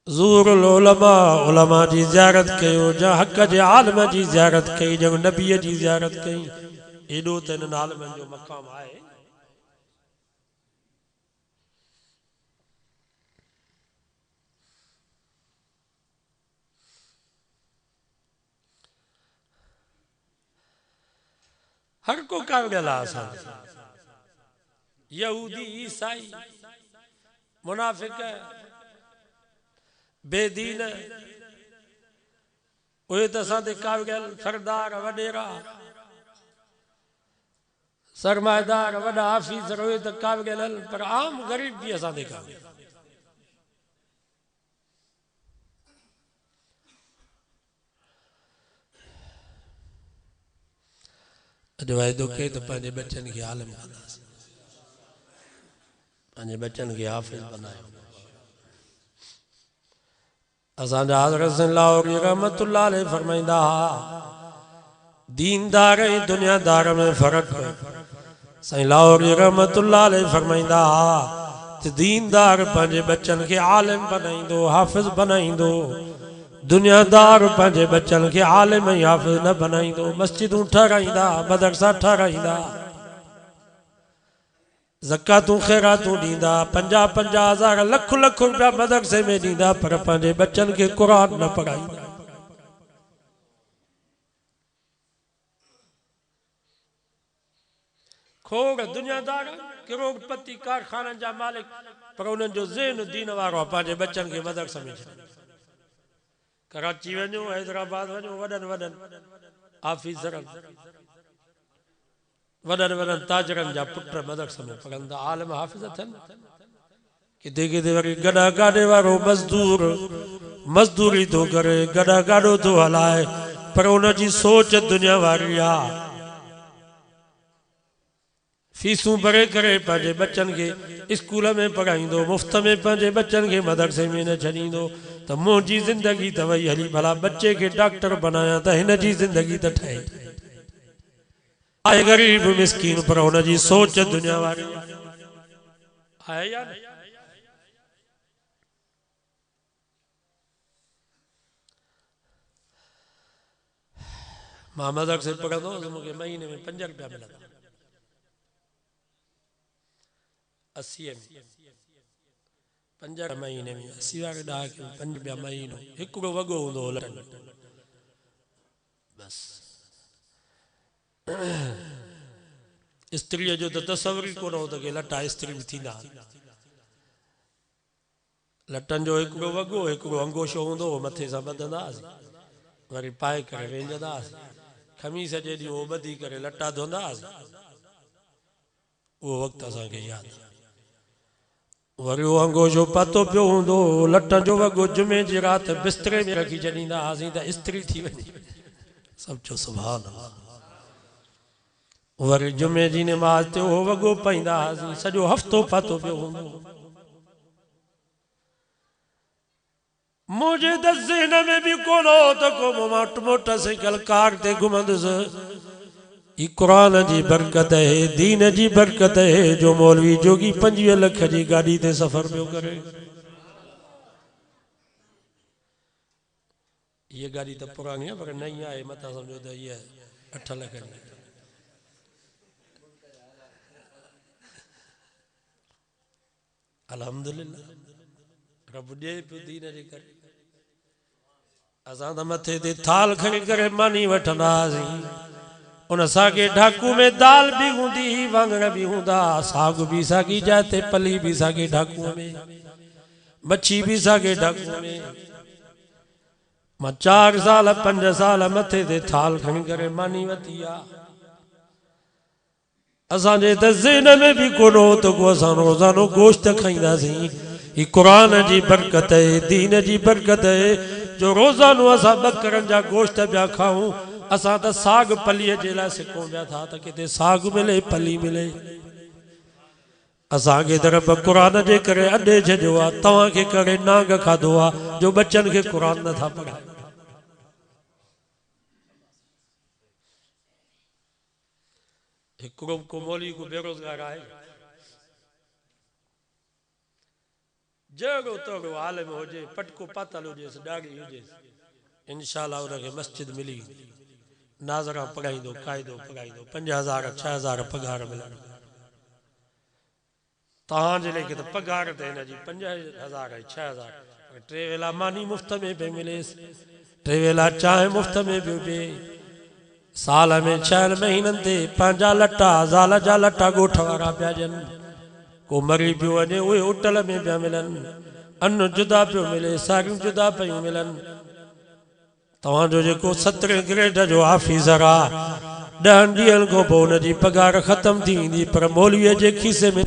ज़ूरुल उलमा, उलमा जी ज़ियारत कयो, जा हक़ जे आलिम जी ज़ियारत कई, जंहिं नबीअ जी ज़ियारत कई। एॾो त इन्हनि आलिमनि जो मक़ाम आहे। हर को कावियल आहे असां, यहूदी, ईसाई, मुनाफिक, बेदीन, उहे त असां ते कावियल, सरदार, वॾेरा, सरमाएदार, वॾा ऑफिसर, उहे त कावियल आहिनि, पर आम ग़रीब बि असां ते कावियल। अॼु वाइदो कई त पंहिंजे बच्चनि खे आलिम कंदासीं, पंहिंजे बच्चनि खे हाफ़िज़ बनायो। असांजा हज़रत लाहौरी रहमतुल्लाह अलैह फरमाईंदा हा दीनदार ऐं दुनियादार में फ़र्क़ु साईं लाहौरी रहमतुल्लाह अलैह फरमाइंदा ते दीनदार पंहिंजे बच्चन के आलिम बनाईंदो, हाफ़िज़ बनाईंदो। दुनियादार पंहिंजे बच्चन के आलिम ऐं हाफ़िज़ न बनाईंदो। मस्जिदूं ठाराईंदा, मदरसा ठाराईंदा, ज़कातूं ख़ैरातूं ॾींदा, 50-50 लख लख रुपया मदरसे में ॾींदा, पर पंहिंजे बच्चन के क़ुरान न पढ़ाईंदा। खोड़ दुनियादार करोड़पति कारखाननि जा मालिक, पर उन्हनि जो ज़हन दीन वारो आहे। पंहिंजे बच्चन खे मदरसे में छॾे। कराची वञो, हैदराबाद वञो, वॾनि वॾनि ऑफिसरनि, वॾनि वॾनि ताजरनि जा पुट मदरसे में पढ़ंदा, आलिम हाफ़िज़ थियनि। किथे किथे वरी गॾा गाॾे वारो मज़दूर मज़दूरी थो करे, गॾा गाॾो थो हलाए, पर उनजी सोच दुनिया वारी आहे। फीसूं भरे करे पंहिंजे बच्चन खे स्कूल में पढ़ाईंदो, मुफ़्त में पंहिंजे बच्चन खे मदरसे में न छॾींदो। त मुंहिंजी ज़िंदगी त वई हली, भला बच्चे खे डॉक्टर बनाया त हिन जी ज़िंदगी त ठहे। आहे गरीब मिस्कीन, पर हुनजी सोच दुनिया वारी आहे या न? मां मदरसे पढ़ंदो हुउसि, मूंखे महीने में 5 रुपया मिलंदा। 80 में 5 महीने में 80 वारे ॾहाके में 5 रुपया महीनो। हिकिड़ो वॻो हूंदो हो लटनि, बस। इस्त्रीअ जो त तसवुर ई कोन हो त के लटा इस्त्री बि थींदा। लटनि जो हिकिड़ो वॻो, हिकिड़ो अंगोशो हूंदो हो, मथे सां ॿधंदा हुआसीं, वरी पाए करे वेंजंदा हुआसीं। खमीस जे ॾींहुं उहो ॿधी करे लटा धोंदा हुआसीं। उहो वक़्तु असांखे यादि आहे। वरी उहो अंगोशो पातो पियो हूंदो, लटनि जो वॻो जुमे जी राति बिस्तरे में रखी छॾींदा हुआसीं त इस्त्री थी वञे। सभु चओ सुभान अल्लाह। वरी जुमे जी नमाज़ ते उहो वॻो पाईंदा हुआसीं, सॼो हफ़्तो पातो पियो हूंदो। मुझे त ज़हन में भी कोन हो त को मोटरसाइकिल कार ते घुमंदुसि। ई क़ुरान जी बरकत है, दीन जी बरकत है, जो मौलवी जोगी 25 लख जी गाड़ी ते सफ़र पियो करे। ये गाड़ी तो पुरानी है, पर नई आहे, मत समझो तो ये 8 लख जी। अल्हम्दुलिल्लाह, रब दे पियो दीन जे करे। असां त मथे ते थाल खणी करे मानी वठंदा हुआसीं। उन सागे ढाकू में दाल भी हूंदी, वांगण भी हूंदा, साग भी सागी जाते, पली भी सागे ढाकू में, मच्छी भी सागे ढाकू में। मां 4 साल 5 साल मथे ते थाल खणी करे मानी वती आहे। असांजे त ज़हन में भी कोन हो त को असां रोज़ानो गोश्त खाईंदासीं। ही क़ुरान जी बरकत है, दीन जी बरकत है, जो रोज़ानो असां बकरनि जा गोश्त पिया खाऊं। असां त साग पलीअ जे लाइ सिकूं पिया था त किथे साग मिले, पली मिले। असांखे त रब क़ुरान जे करे अॾे छॾियो आहे, तव्हांखे करे नांग खाधो आहे, जो बच्चनि खे क़ुरान नथा पढ़ायो। हिकिड़ो को मौलवी को बेरोज़गार आहे, जहिड़ो तहिड़ो आलिम हुजे, पटको पातल हुजेसि, ॾाढ़ी हुजेसि, इंशाअल्लाह उनखे मस्जिद मिली वेंदी। नाज़रा पढ़ाईंदो, क़ाइदो पढ़ाईंदो, 5000 6000 पघार मिलंदो। तव्हांजे लेखे त पघार त हिनजी 5000 6000, 3 वेला मानी मुफ़्त में पई मिलेसि, 3 वेला चांहि मुफ़्त में पियो पिए। साल में 6 महीननि ते पंहिंजा लटा, ज़ाल जा लटा ॻोठ वारा पिया ॾियनि। को मरी पियो वञे, उहे होटल में पिया मिलनि। अन्न जुदा पियो मिले, साॻियूं जुदा पियूं मिलनि। तव्हांजो जेको 17 ग्रेड जो ऑफिसर आहे, 10 ॾींहंनि खां पोइ हुनजी पघार ख़तम थी वेंदी, पर मौलवीअ जे खीसे में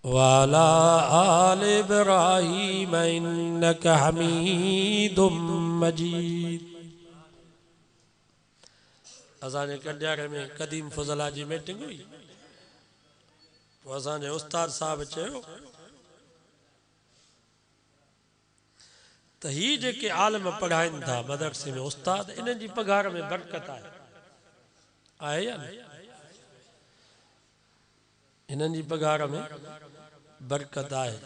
वाला आले इब्राहीम इन्नका हमीदुम मजीद। असांजे कॾियारे में कदीम फज़ला जी मीटिंग हुई, तो असांजे उस्ताद साहब चयो त ही जेके आलम पढ़ाइनि था मदरसे में उस्ताद, इन्हनि जी पघार में बरकत आहे या न? इन्हनि जी पघार में बरकत आहे।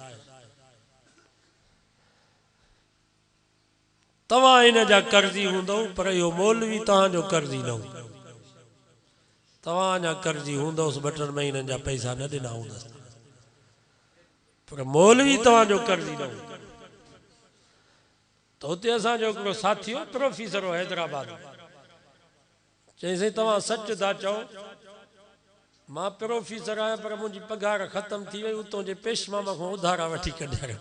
तव्हां इन जा कर्ज़ी हूंदव, पर इहो मौलवी तव्हांजो कर्ज़ी न हूंदो। तव्हां अञा कर्ज़ी हूंदुसि, ॿ टे महीननि जा पैसा न ॾिना हूंदसि, पर मौलवी तव्हांजो कर्ज़ी न हूंदो। तो हुते असांजो हिकिड़ो साथी हो, प्रोफेसर हो हैदराबाद में, चईं तव्हां सच था चओ, मां प्रोफेसर आहियां पर मुंहिंजी पघार ख़तम थी वई, उतां जे पेशमामा खां उधारा वठी कढिया।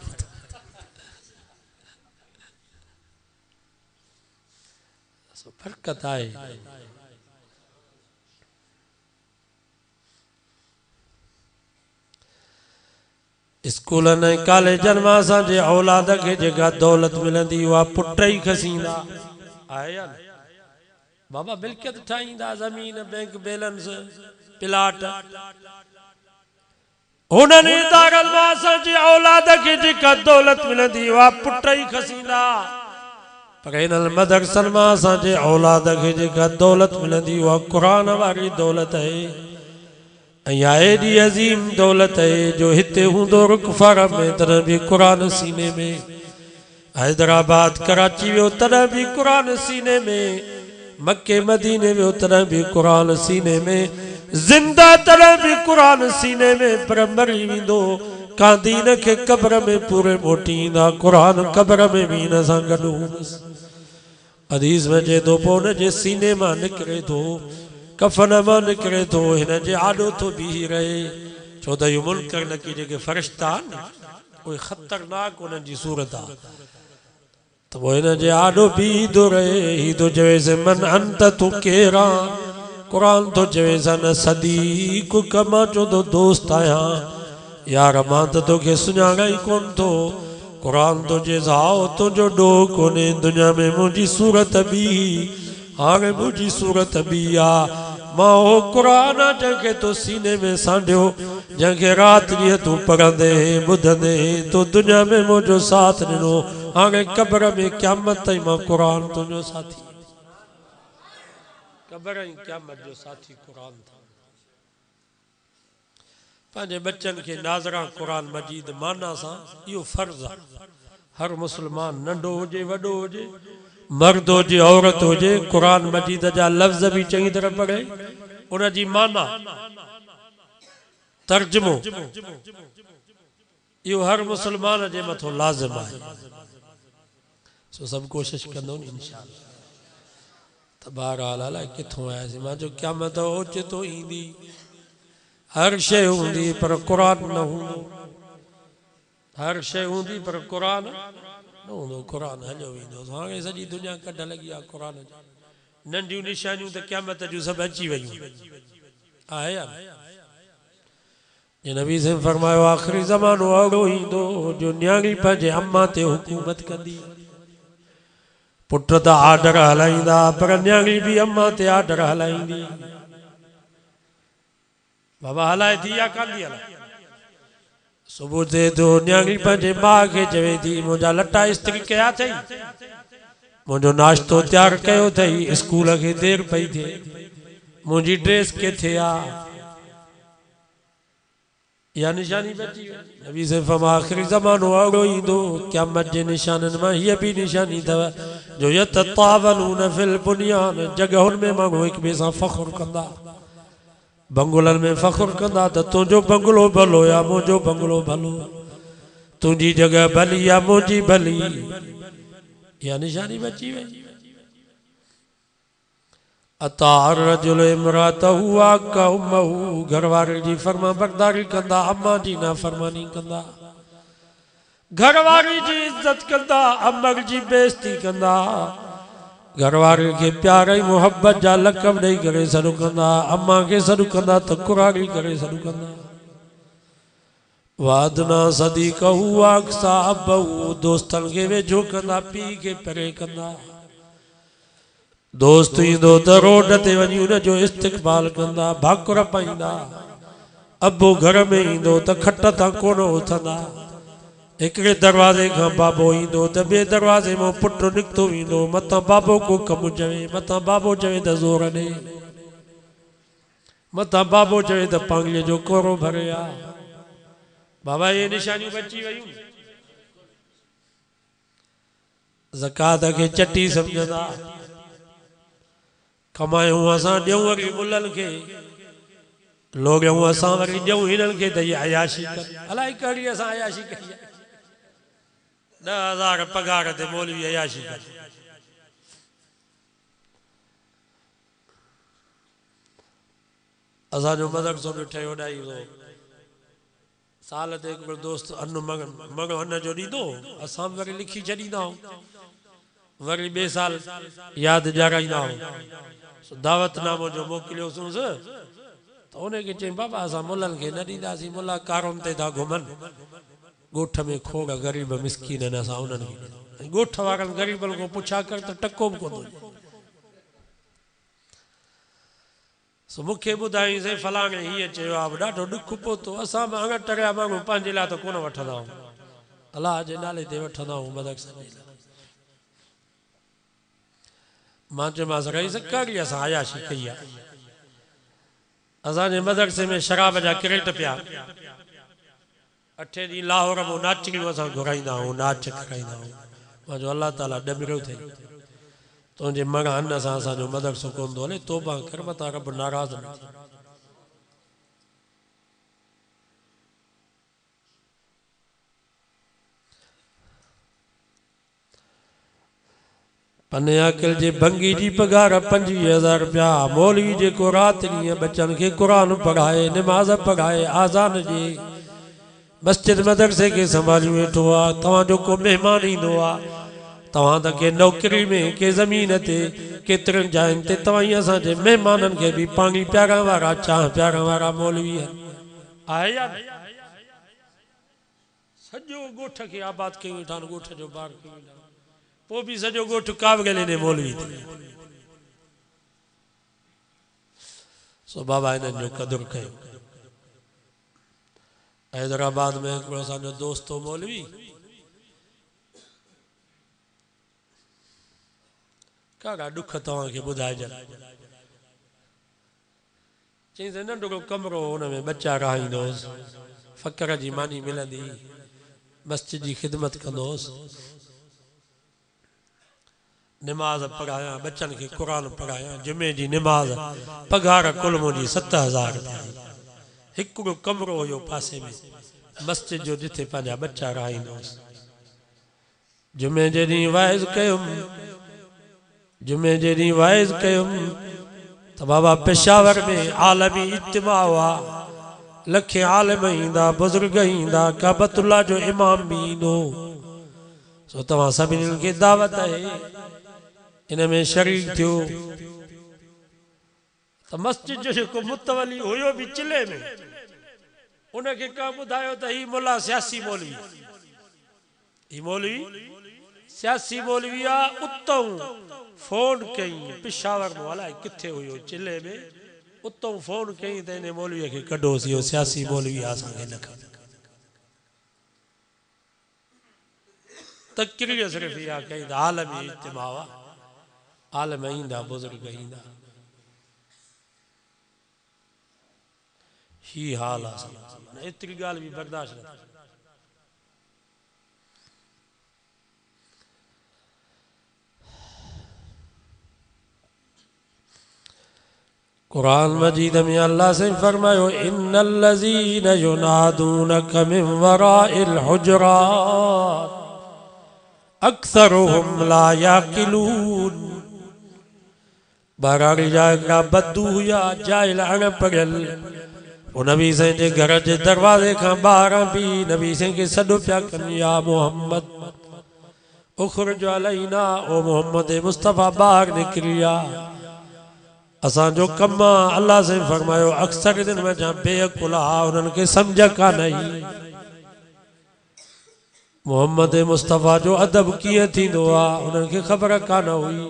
बरकत आहे। स्कूलनि ऐं कॉलेजनि मां असांजे औलाद खे जेका दौलत मिलंदी उहा पुट ई खसींदा, आहे या न? बाबा मिल्कियत ठाहींदा, ज़मीन, बैंक बैलेंस, प्लाट, हुननि इदारनि मां असांजे औलाद खे जेका दौलत मिलंदी उहा पुट ई खसींदा। पर हिननि मदरसनि मां असांजे औलाद खे जेका दौलत मिलंदी उहा क़ुरान वारी दौलत आहे। ऐं एॾी अज़ीम दौलत आहे जो हिते हूंदो रुकफार में तॾहिं बि क़ुरान सीने में, हैदराबाद कराची वियो तॾहिं बि क़ुरान सीने में, मके मदीने वियो तॾहिं बि क़ुरान सीने में, ज़िंदा तॾहिं बि क़ुरान सीने में, पर मरी वेंदो कांदीन खे क़ब्र में पूरे मोटी ईंदा, क़ुरान क़ब्र में बि हिन सां गॾु हूंदुसि। हदीस में चए थो पोइ हुन जे सीने मां निकिरे थो, कफन मां निकिरे थो, हिन जे आॾो थो बीही रहे, छो त इहो मुनकर नकीर जेके फ़रिश्ता आहिनि उहे ख़तरनाक उन्हनि जी सूरत आहे। त पोइ हिन जे आॾो बीहंदो रहे, ही थो चवेसि मन अंत तूं केरु आहे, क़ुरान थो चवेसि न सदीक मां चओ थो दोस्त आहियां, यार मां त तोखे सुञाणा ई कोन थो। क़ुरान थो चएसि हाओ तुंहिंजो ॾोह कोन्हे, दुनिया में मुंहिंजी सूरत बि, हाणे मुंहिंजी सूरत बि आहे। मां हो क़ुरान जंहिंखे तो सीने में सांढियो, जंहिंखे राति ॾींहुं तूं पढ़ंदे ॿुधंदे तो दुनिया में मुंहिंजो साथ ॾिनो, हाणे क़ब्र में क़यामत ताईं मां क़ुरान तुंहिंजो साथी, क़ब्र ऐं क़यामत जो साथी क़ुरान था। पंहिंजे बच्चनि खे नाज़रा क़ुरान मजीद माना सां, इहो फ़र्ज़ आहे। हर मुस्लमान नंढो हुजे वॾो हुजे, मर्द हुजे औरत हुजे, क़ुरान मजीद जा लफ़्ज़ बि चङी तरह पढ़े, उन जी माना तर्जुमो, इहो हर मुस्लमान जे मथां लाज़िम आहे। सो सभु कोशिश कंदो न इंशाअल्लाह। त बहरहाल अलाए किथों आयासीं, मां जो क़यामत ओचितो ईंदी, हर शइ हूंदी पर क़ुरान न हूंदो, हर शइ हूंदी पर क़ुरान न हूंदो, क़ुरान हलियो वेंदो। हाणे सॼी दुनिया कढ लॻी आहे क़ुरान जी, नंढियूं निशानियूं त क़यामत जूं सभु अची वयूं, आहे या नबी से फरमायो आख़िरी ज़मानो अहिड़ो ईंदो जो न्याणी पंहिंजे अम्मा ते हुकूमत कंदी। पुट त आर्डर हलाईंदा पर न्याणी बि अम्मा ते आर्डर हलाईंदी। बाबा हलाए थी या कान थी हलाए? सुबुह थिए थो न्याणी पंहिंजे माउ खे चवे थी मुंहिंजा लटा इस्त्री कया अथई, मुंहिंजो नाश्तो तयारु कयो अथई, स्कूल खे देरि पई थिए, मुंहिंजी ड्रेस किथे आहे, या निशानी बची वई। नबी से फरमाया आख़िरी ज़मानो अहिड़ो ईंदो, क़यामत जे निशाननि मां हीअ बि निशानी अथव जो यततावलून फिल बुनियान, जॻहुनि में माण्हू हिक ॿिए सां फ़ख़्रु कंदा, बंगुलनि में फ़ख़्रु कंदा त तुंहिंजो बंगलो भलो या मुंहिंजो बंगलो भलो, तुंहिंजी जॻह भली या मुंहिंजी भली, इहा निशानी बची वई। अतार रजुल इमरातहु आका उम्महु, घरवारे जी फरमा बरदारी कंदा, अम्मा जी नाफरमानी कंदा, घरवारी जी इज्जत कंदा, अम्मा जी बेइज्जती कंदा, घरवारे खे प्यार ऐं मोहब्बत जा लक़ब ॾेई करे सॾु कंदा, अम्मा खे सॾु कंदा त कुराड़ी करे सॾु कंदा। वादना सदी कहू आक्सा अबू दोस्तन के वेझो कंदा पी के परे कंदा दोस्त ईंदो त रोड ते वञी उन जो इस्तक़बाल कंदा भाकुर पाईंदा अबू घर में ईंदो त खट तां कोन उथंदा हिकिड़े दरवाजे खां बाबो ईंदो त ॿिए दरवाजे मां पुटु निकितो वेंदो मतां बाबो को कमु चवे मतां बाबो चवे त ज़ोर ॾे मतां बाबो चवे त पाणीअ जो कोरो भरे आ बाबा ये निशानियूं बची वयूं ज़कात खे चटी सम्झंदा कमायूं असां ॾियूं वरी मुलनि खे लोॻियूं असां वरी ॾियूं हिननि खे त इहा अयाशी कर अलाए कहिड़ी असां अयाशी कई आहे 10,000 पगार ते मौलवी अयाशी कर असांजो मदरसो बि ठहियो ॾाई साल ते हिकिड़ो दोस्त अनु मगो अन जो ॾींदो असां वरी लिखी छॾींदा आहियूं वरी ॿिए साल यादि ॾियाराईंदा आहियूं दावतनामो जो मोकिलियोसीं त उनखे चई बाबा असां मुलनि खे न ॾींदासीं मुला कारुनि ते था घुमनि ॻोठ में खोड़ ग़रीब मिसकीन आहिनि असां उन्हनि खे ॻोठ वारनि ग़रीबनि खां पुछा कर त टको बि कोन सो मूंखे ॿुधाईं साईं फलाणे हीअं चयो आहे ॾाढो ॾुख पहुतो असां बि अङ टरिया माण्हू पंहिंजे लाइ त कोन वठंदा आहियूं अलाह जे नाले ते वठंदा आहियूं मदरसे जे लाइ मां चयोमांसि रईस कहिड़ी असां अयाशी कई आहे असांजे मदरसे में शराब जा क्रेट पिया 8 ॾींहं लाहौर में नाचड़ियूं असां घुराईंदा आहियूं नाच कराईंदा आहियूं मां चयो अलाह ताला ॾमिरो अथई तुंहिंजे मण अन सां असांजो मदरसो कोन थो हले तौबा कर मतां रब नाराज़ न थिए पने अकिल जे भंगी जी पगार 25,000 रुपया मौलवी जेको राति ॾींहं बच्चनि खे क़ुरान पढ़ाए निमाज़ पढ़ाए आज़ान जे मस्जिद मदरसे के संभाली वेठो आहे तव्हांजो को मेहमान ईंदो आहे तव्हां त के नौकरी में के ज़मीन ते केतिरनि जायुनि ते तव्हां ई असांजे महिमाननि खे बि पाणी प्यारण वारा चांहि प्यारण वारा मौलवी आहे या सॼो ॻोठ खे आबाद कयूं वेठा आहिनि ॻोठ जो ॿार कयूं वेठा पोइ बि सॼो ॻोठ कावगले ने मौलवी सो बाबा इन्हनि जो क़दुरु कयो हैदराबाद में हिकिड़ो असांजो दोस्त हो मौलवी कहिड़ा ॾुख तव्हांखे ॿुधाइजनि चई त नंढिड़ो कमिरो हुन में बच्चा रहाईंदो हुउसि फ़क़्र जी मानी मिलंदी मस्जिद जी ख़िदमत कंदो हुउसि निमाज़ पढ़ायां बच्चनि खे क़ुरान पढ़ायां जुमे जी निमाज़ पघार कुल मुंहिंजी 7,000 रुपया हिकिड़ो कमिरो हुयो पासे में मस्जिद जो जिथे पंहिंजा बच्चा रहाईंदो हुउसि जुमे जे ॾींहुं वाइज़ कयुमि जुमे जे ॾींहुं वाइज़ कयुमि त बाबा पेशावर में आलमी इज्तिमा हुआ लखे आलिम ईंदा बुज़ुर्ग ईंदा काबतुल्लाह जो इमाम बि ईंदो सो तव्हां सभिनी खे दावत आहे इन में शरीक थियो त मस्जिद जो जेको मुतवली हुयो बि चिले में उनखे का ॿुधायो त ही मुला सियासी मौलवी ही मौलवी सियासी मौलवी आहे उतों फोन कई पेशावर में अलाए किथे हुयो चिले में उतों फोन कई त इन मौलवीअ खे कढोसीं इहो सियासी मौलवी आहे असांखे न खपे तकरीर सिर्फ़ इहा कई त आलमी इज्तिमा हुआ आलम ईंदा बुज़ुर्ग ईंदा ही हाल आहे एतिरी ॻाल्हि बि बर्दाश्त न कुरान मजीद में अल्लाह से फरमायो इन्नल लज़ीना युनादूनक मिन वराइल हुजरात अक्सरुहुम ला याकिलून बाराड़ी जाएगा बद्दू हुआ जाहिल अनपढ़ियल वो नबी से जे घर जे दरवाजे का ॿाहिरां भी नबी से के सॾु पिया कनि या मोहम्मद उखरुज अलैना ओ मोहम्मद मुस्तफ़ा ॿाहिरि निकिरी आ असांजो कमु आहे अल्लाह से फरमायो अक्सर दिन में जा बेअकुल आहे उन्हनि खे सम्झ कान आई मोहम्मद मुस्तफ़ा जो अदब कीअं थींदो आहे उन्हनि खे ख़बर कान हुई।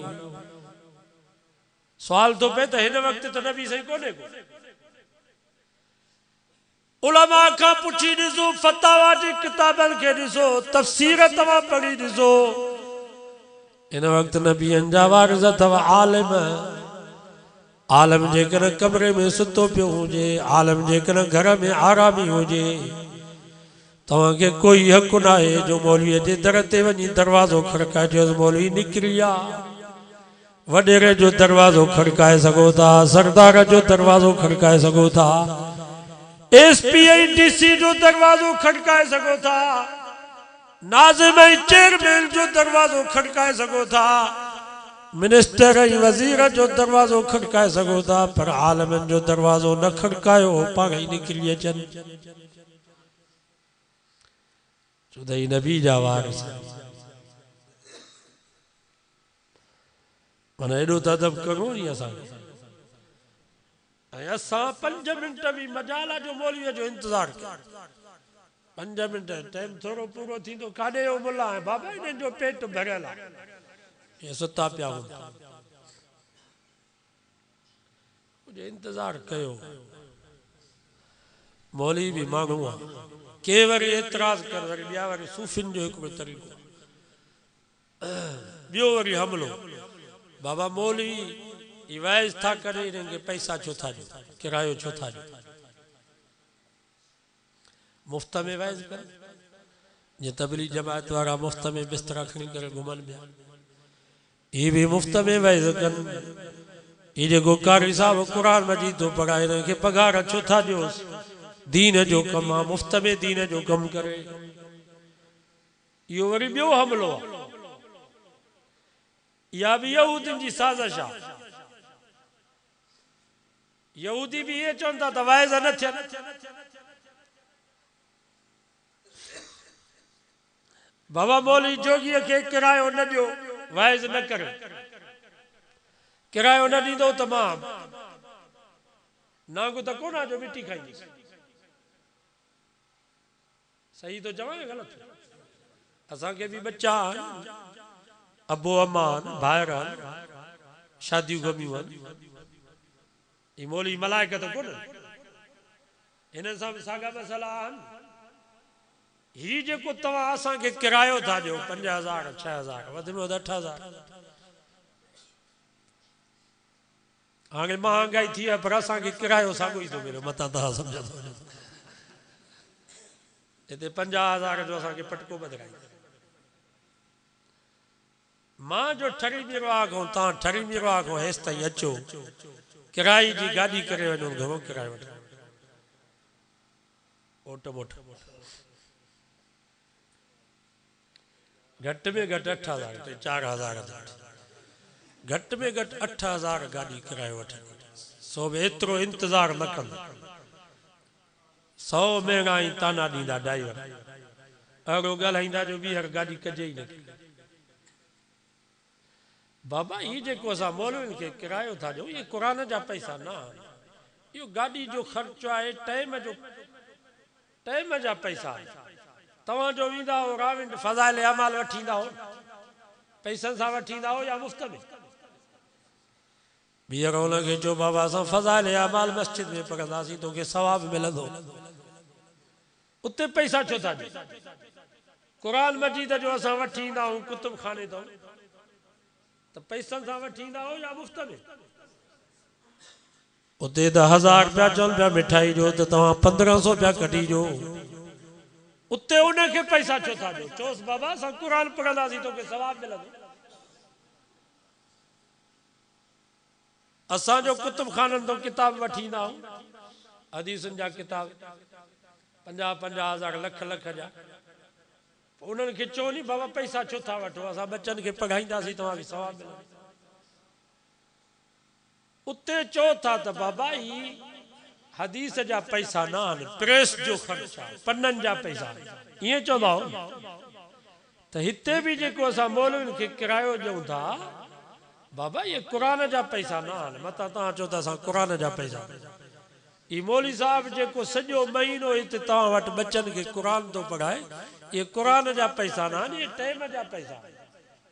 सवाल तो पे त हिन वक़्त त नबी सही कोन्हे को। उलमा खां पुछी ॾिसो, फतावा जी किताबनि खे ॾिसो, तफ़सीर तव्हां पढ़ी ॾिसो। हिन वक़्त नबीअनि जा वारिस अथव आलिम। आलम जेकॾहिं कमरे में सुतो पियो हुजे, आलम जेकॾहिं घर में आरामी हुजे, तव्हांखे कोई हक़ न आहे जो मौलवीअ जे दर ते वञी दरवाज़ो खड़काए मौलवी निकिरी आहे। वॾेरे जो दरवाज़ो खड़काए सघो था, सरदार जो दरवाज़ो खड़काए सघो था, SPIDC जो दरवाज़ो खड़काए सघो था, नाज़िम ऐं चेयरमैन जो दरवाज़ो खड़काए सघो था, मिनिस्टर ऐं वज़ीर जो दरवाज़ो खड़काए सघो था, पर आलमनि जो दरवाज़ो न खड़कायो, पाण ई निकिरी अचनि। छो त नबी जा वारिस माना एॾो त अदब करो नी असांखे। ऐं असां 5 मिंट बि मजाल जो मौलवीअ जो इंतज़ारु कयो। 5 मिंट टाइम थोरो पूरो थींदो, काॾे जो मुला आहे बाबा, इन्हनि जो पेट भरियल आहे, ये सुता पिया हूंदा। कुझु इंतज़ारु कयो। मौलवी बि माण्हू आहे, के वरी एतिराज़ कर, वरी ॿिया वरी सूफ़ियुनि जो हिकिड़ो तरीक़ो, ॿियो वरी हमिलो। बाबा मौलवी ही वाइज़ था करे, इन्हनि खे पैसा छो था ॾियो, किरायो छो था ॾियो, मुफ़्त में वाइज़ कर। जीअं तबलीग जमात वारा मुफ़्त में बिस्तरा खणी करे घुमनि पिया, ये भी मुफ़्त में वाइज़ कनि। ये जेको कारी साहब क़ुरान मजीद थो पढ़ाए, हिननि खे पघार छो था ॾियोसि, दीन जो कमु आहे, मुफ़्त में दीन जो कमु करे। इहो वरी ॿियो हमिलो आहे, इहा बि यहूदियुनि जी साज़िश आहे। यहूदी भी ये चवंदा त वाइज़ न थियनि। बाबा मौलवी जोगीअ खे किरायो न ॾियो, वाइज़ न करे, किरायो न ॾींदो त मां नांगु त कोन जो मिटी खाईंदी। सही तो चवां ग़लति? असांखे बि बच्चा आहिनि, अबो अम्मा आहिनि, ॿाहिरि आहिनि, शादियूं गमियूं आहिनि। ही मौलवी मलाइक त कोन, हिननि सां बि साॻा मसइला आहिनि। ही जेको तव्हां असांखे किरायो था ॾियो 5,000 6,000 वधि में वधि 8,000, हाणे महांगाई थी आहे पर असांखे किरायो साॻियो ई थो मिले, मथां तव्हां सम्झो था हिते 50,000 जो असांखे पटको ॿधाई। मां जो ठरी बीरो आहे खां तव्हां ठरी बीरो आहे खां हेसि ताईं अचो, किराए जी गाॾी करे वञो, घणो किरायो वठो, ओट मोट घटि में घटि 8,000 4,000 घटि में घटि 8,000 गाॾी किरायो वठनि। सो बि एतिरो इंतज़ारु न कंदा, 100 महांगा ई ताना ॾींदा ड्राइवर, अहिड़ो ॻाल्हाईंदा जो ॿीहर गाॾी कजे ई न। बाबा ही जेको असां मौलवियुनि खे किरायो था ॾियूं, ये क़ुरान जा पैसा न आहिनि, इहो गाॾी जो ख़र्चो आहे, टाइम जा पैसा। तव्हां जो वेंदा हो राविंड फ़ज़ाइल अमाल वठी ईंदा हो, पैसनि सां वठी ईंदा हो या मुफ़्त में? ॿीहर हुनखे चओ बाबा असां फ़ज़ाइल अमाल मस्जिद में पढ़ंदासीं, तोखे सवाब मिलंदो, उते पैसा छो था ॾियो? क़ुरान मजीद जो असां वठी ईंदा आहियूं कुतुब खाने तो, त पैसनि सां वठी ईंदा हो या मुफ़्त में? उते त 1,000 रुपया चवनि पिया मिठाई जो, त तव्हां 1,500 रुपया कढी ॾियो, उते उनखे पैसा छो था ॾियो? चोसि बाबा असां क़ुरान पढ़ंदासीं, तोखे सवाब मिलंदो। असांजो कुतुब खाननि तो किताब वठी ईंदा आहियूं, हदीसुनि जा किताब 50,000 लख जा, उन्हनि खे चओ नी बाबा पैसा छो था वठो, असां बच्चनि खे पढ़ाईंदासीं, तव्हांखे सवाब मिलंदो। उते चओ था त बाबा ही हदीस जा पैसा न आहिनि, प्रेस जो ख़र्च आहे, पन्ननि जा पैसा, ईअं चवंदा हो। त हिते बि जेको असां मौलवियुनि खे किरायो ॾियूं था, बाबा ये क़ुरान जा पैसा न आहिनि, मथां तव्हां चओ था असां क़ुरान जा पैसा। ई मौली साहब जेको सॼो महीनो हिते तव्हां वटि बच्चनि खे क़ुरान थो पढ़ाए, ये क़ुरान जा पैसा न आहिनि, ये टाइम जा पैसा।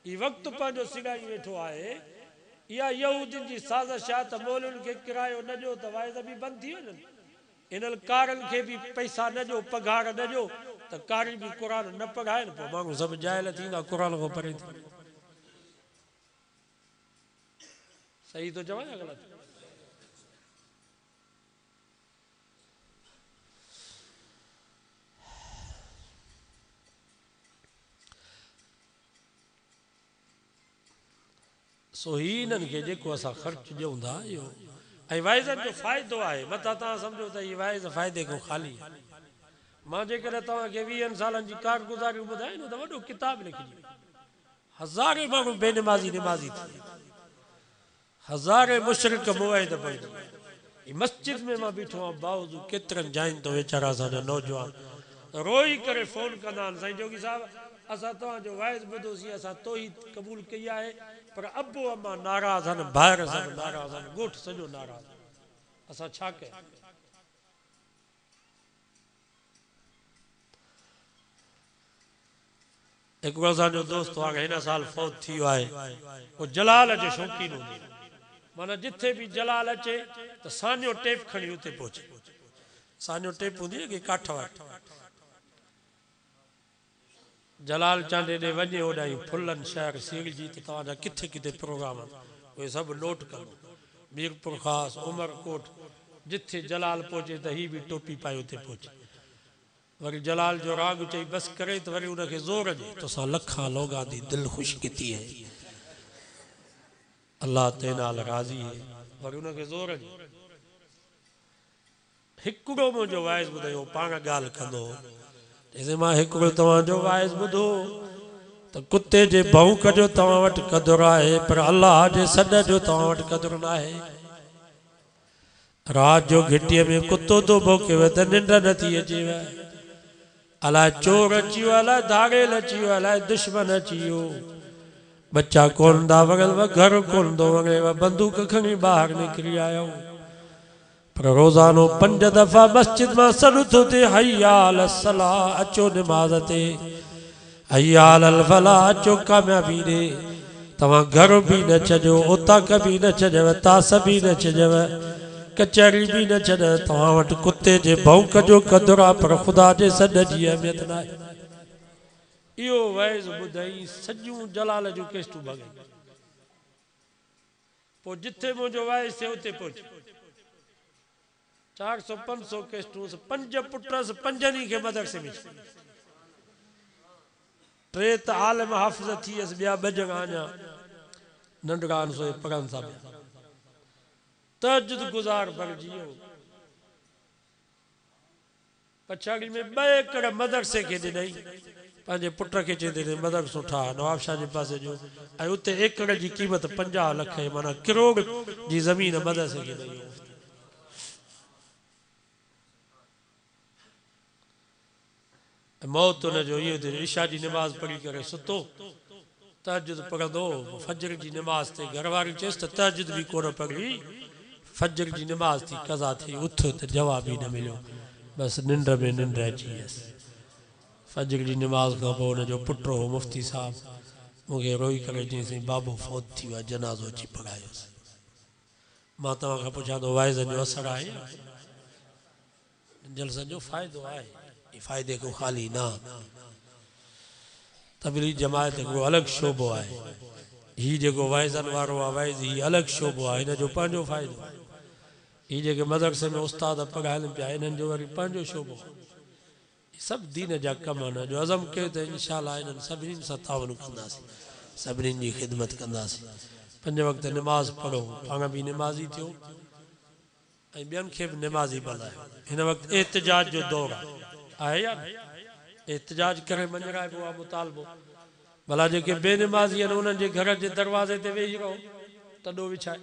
ई वक़्तु पंहिंजो सिगाई वेठो आहे। इहा यहूदियुनि जी साज़िश आहे त मौलनि खे किरायो न ॾियो त वाइद बि बंदि थी वञनि। इन्हनि कारनि खे बि पैसा न ॾियो, पघार न ॾियो त कारी बि क़ुरान न पढ़ाइनि, पोइ माण्हू सभु जाइल थींदा क़ुरान खां परे थी। सही थो चवां या ग़लति? सो ही इन्हनि खे जेको असां ख़र्चु ॾियूं था इहो, ऐं वाइज़नि जो फ़ाइदो आहे। मथां तव्हां सम्झो त हीअ वाइज़ फ़ाइदे खां ख़ाली आहे। मां जेकॾहिं तव्हांखे 20 सालनि जी कारगुज़ारियूं ॿुधाए न त वॾो किताब लिखिजी, हज़ारे माण्हू बेनमाज़ी निमाज़ी थी, हज़ारे मुशरिक मुआहिद पढ़जी। मस्जिद में मां बीठो आहियां, बावजूद केतिरनि जाइनि तो वीचारा असांजा नौजवान रोई करे फ़ोन कंदा आहिनि, साईं जोगी साहिब असां तव्हांजो वाइज़ ॿुधोसीं, असां तौहीद क़बूल कई आहे, पर अबो अम्मा नाराज़ आहिनि, ॿाहिरि सभु नाराज़ आहिनि, ॻोठु सॼो नाराज़, असां छा कयूं? हिकिड़ो असांजो दोस्त आहे, हिन साल फौत थी वियो आहे, उहो जलाल जो शौक़ीन हूंदी, माना जिथे भी जलाल अचे तो सान्यो टेप खणी उते पहुचे। सान्यो टेप हूंदी है कि काठ वटि जलाल चांडे ने वञे होॾां फुलन शहर सीड़जी त तव्हांजा किथे किथे प्रोग्राम उहे सभु नोट कंदो। मीरपुर ख़ासि, उमरकोट, जिथे जलाल पहुचे त ही भी टोपी पाए उते पहुचे। वरी जलाल जो राग चई बस करे तो वरी उनखे ज़ोर ॾे तो सा लखा लोगा दी दिल खुश किती है, अल्लाह ते नाल राज़ी है, वरी उनखे ज़ोर ॾे। हिकिड़ो मुंहिंजो वाइज़ ॿुधायो पाण ॻाल्हि कंदो, चइजे मां हिकिड़ो तव्हांजो वाइज़ ॿुधो त कुते जे भौंक जो तव्हां वटि क़दुरु आहे, पर अल्लाह जे सॾ जो तव्हां वटि क़दुरु न आहे। राति जो घिटीअ में कुतो थो भौंकेव त निंड नथी अचेव, अलाए चोर अची वियो, अलाए धाड़ेल अची वियो, अलाए दुश्मन अची वियो, बच्चा कोन था वॻल, घर कोन थो वॻेव, बंदूक खणी ॿाहिरि निकिरी आयो, पर रोज़ानो 5 दफ़ा मस्जिद मां सॾु थो थिए, हय्या अल सलाह, अचो निमाज़ ते, हय्या अल फलाह, अचो कामयाबी ॾे। तव्हां घर भी न छॾियो, उताक भी न छॾियव, तास भी न छॾियव, कचहरी भी न छॾ, तव्हां वटि कुते जे भौंक जो क़दुरु आहे, पर ख़ुदा जे सॾ जी अहमियत न आहे। इहो वैज़ ॿुधाई, सॼियूं जलाल जूं केस्टूं भॻाई, पोइ जिथे मुंहिंजो वाइज़ थियो उते पहुची। 400-500 केस्टूं, 5 पुट, 5 खे मदरसे में, 3 त आलिम हाफ़िज़ थी वियसि, ॿिया 2 ॼणा अञा नंढड़ा आहिनि, सो पढ़नि था पिया। तहज्जुद गुज़ार भरिजी वियो, पछाड़ी में 2 एकड़ मदरसे खे ॾिनई, पंहिंजे पुट खे चई मदरसो ठाह नवाबशाह जे पासे जो, ऐं उते एकड़ जी क़ीमत 50 लख, माना करोड़ जी ज़मीन मदरसे खे ॾई। मौत हुनजो इहो थियो, ईशा जी नमाज़ पढ़ी करे सुतो, तहज्जुद पढ़ंदो, फजर जी नमाज़ ते घरवारी चयसि त तहज्जुद भी कोन पढ़ी, फजर जी नमाज़ थी कज़ा थी, उथ त जवाब ही न मिलियो, बसि निंड में निंड अची वियसि। फजर जी नमाज़ खां पोइ हुनजो पुट हो मुफ़्ती साहब, मूंखे रोई करे चईं बाबू फौत थी वियो आहे, जनाज़ो अची पढ़ायोसि। मां तव्हां खां पुछां थो वाइज़नि जो असरु आहे? जलसनि जो फ़ाइदो आहे, फ़ाइदे को खाली ना। तबलीग जमायत हिकिड़ो अलॻि शोबो आहे, हीउ जेको वाइज़नि वारो आहे वाइज़, हीउ अलॻि शोबो आहे, हिन जो पंहिंजो फ़ाइदो आहे। हीउ जेके मदरसे में उस्ताद पढ़ाइनि पिया, हिननि जो वरी पंहिंजो शोबो आहे। सभु दीन जा कम आहिनि, जो अज़म कयो त इंशाअल्लाह हिननि सभिनीनि सां तावन कंदासीं, सभिनीनि जी ख़िदमत कंदासीं। 5 वक़्त नमाज़ पढ़ो, पाण बि नमाज़ी थियो ऐं ॿियनि खे बि नमाज़ी बणायो। हिन वक़्तु एहतिजाज जो दौरु आहे या न? एहतिजाज करे मंझराइबो आहे मुतालबो, भला जेके बेनमाज़ी आहिनि उन्हनि जे घर जे दरवाज़े ते वेही रहो, तॾो विछाए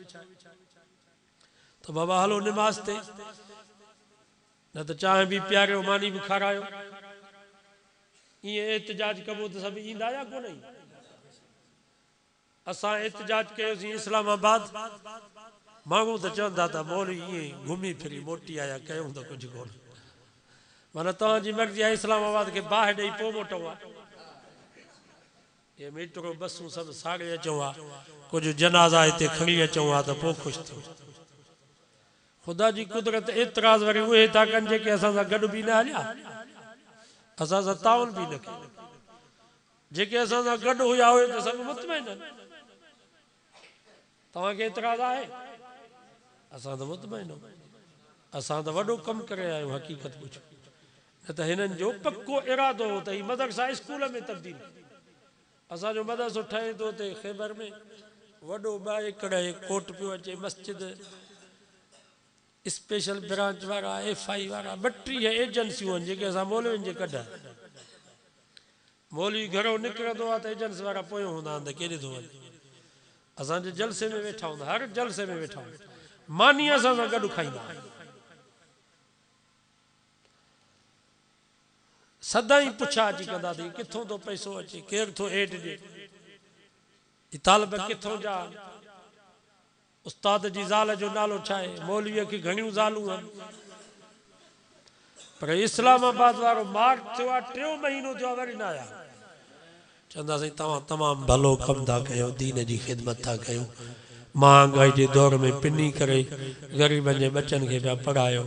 त बाबा हलो नमाज़ ते, न त चांहि बि पियारियो, मानी बि खारायो। ईअं एहतिजाज कबो त सभु ईंदा या कोन ईंदा? असां एहतिजाज कयोसीं इस्लामाबाद, माण्हू त चवंदा त मौलवी ईअं घुमी फिरी मोटी आया कयूं त कुझु कोन माना तव्हांजी मर्ज़ी आहे इस्लामाबाद खे बाहि ॾेई पोइ मोटूं आहे ये मेट्रो बसूं सभु साड़े अचूं आहे कुझु जनाज़ा हिते खणी अचूं आहे त पोइ ख़ुशि थियूं ख़ुदा जी कुदरत एतिराज़ वरी उहे था कनि जेके असां सां गॾु बि न हलिया असां सां ताउन बि न कयो जेके असां सां गॾु हुया उहे त सभु मुतमइन आहिनि तव्हांखे एतिराज़ आहे असां त मुतमइन आहियूं असां त वॾो कमु करे आया आहियूं हक़ीक़त पुछो न त हिननि जो पको इरादो हो त हीउ मदरसा स्कूल में तब्दील असांजो मदरसो ठहे थो हुते ख़ैबर में वॾो 2 एकड़ कोट पियो अचे मस्जिद स्पेशल ब्रांच वारा FI वारा 32 एजेंसियूं आहिनि जेके असां मौलवियुनि जे कढा मौलवी घरों निकिरंदो आहे त एजेंसी वारा पोयों हूंदा आहिनि त केॾे थो वञे असांजे जलसे में वेठा हूंदा हर जलसे में वेठा हूंदा मानी असां सां गॾु खाईंदा सदाई पुछा अची कंदा थी किथों तो पैसो अचे केर थो एड ॾे तालिब किथों जा उस्ताद जी ज़ाल जो नालो छा आहे मौलवीअ खे घणियूं ज़ालूं आहिनि पर इस्लामाबाद वारो मार्च थियो आहे 3 महीनो थियो आहे वरी न आया चवंदासीं तव्हां तमामु भलो कमु था कयो दीन जी ख़िदमत था कयो महांगाई जे दौर में पिनी करे ग़रीबनि जे बचनि खे पिया पढ़ायो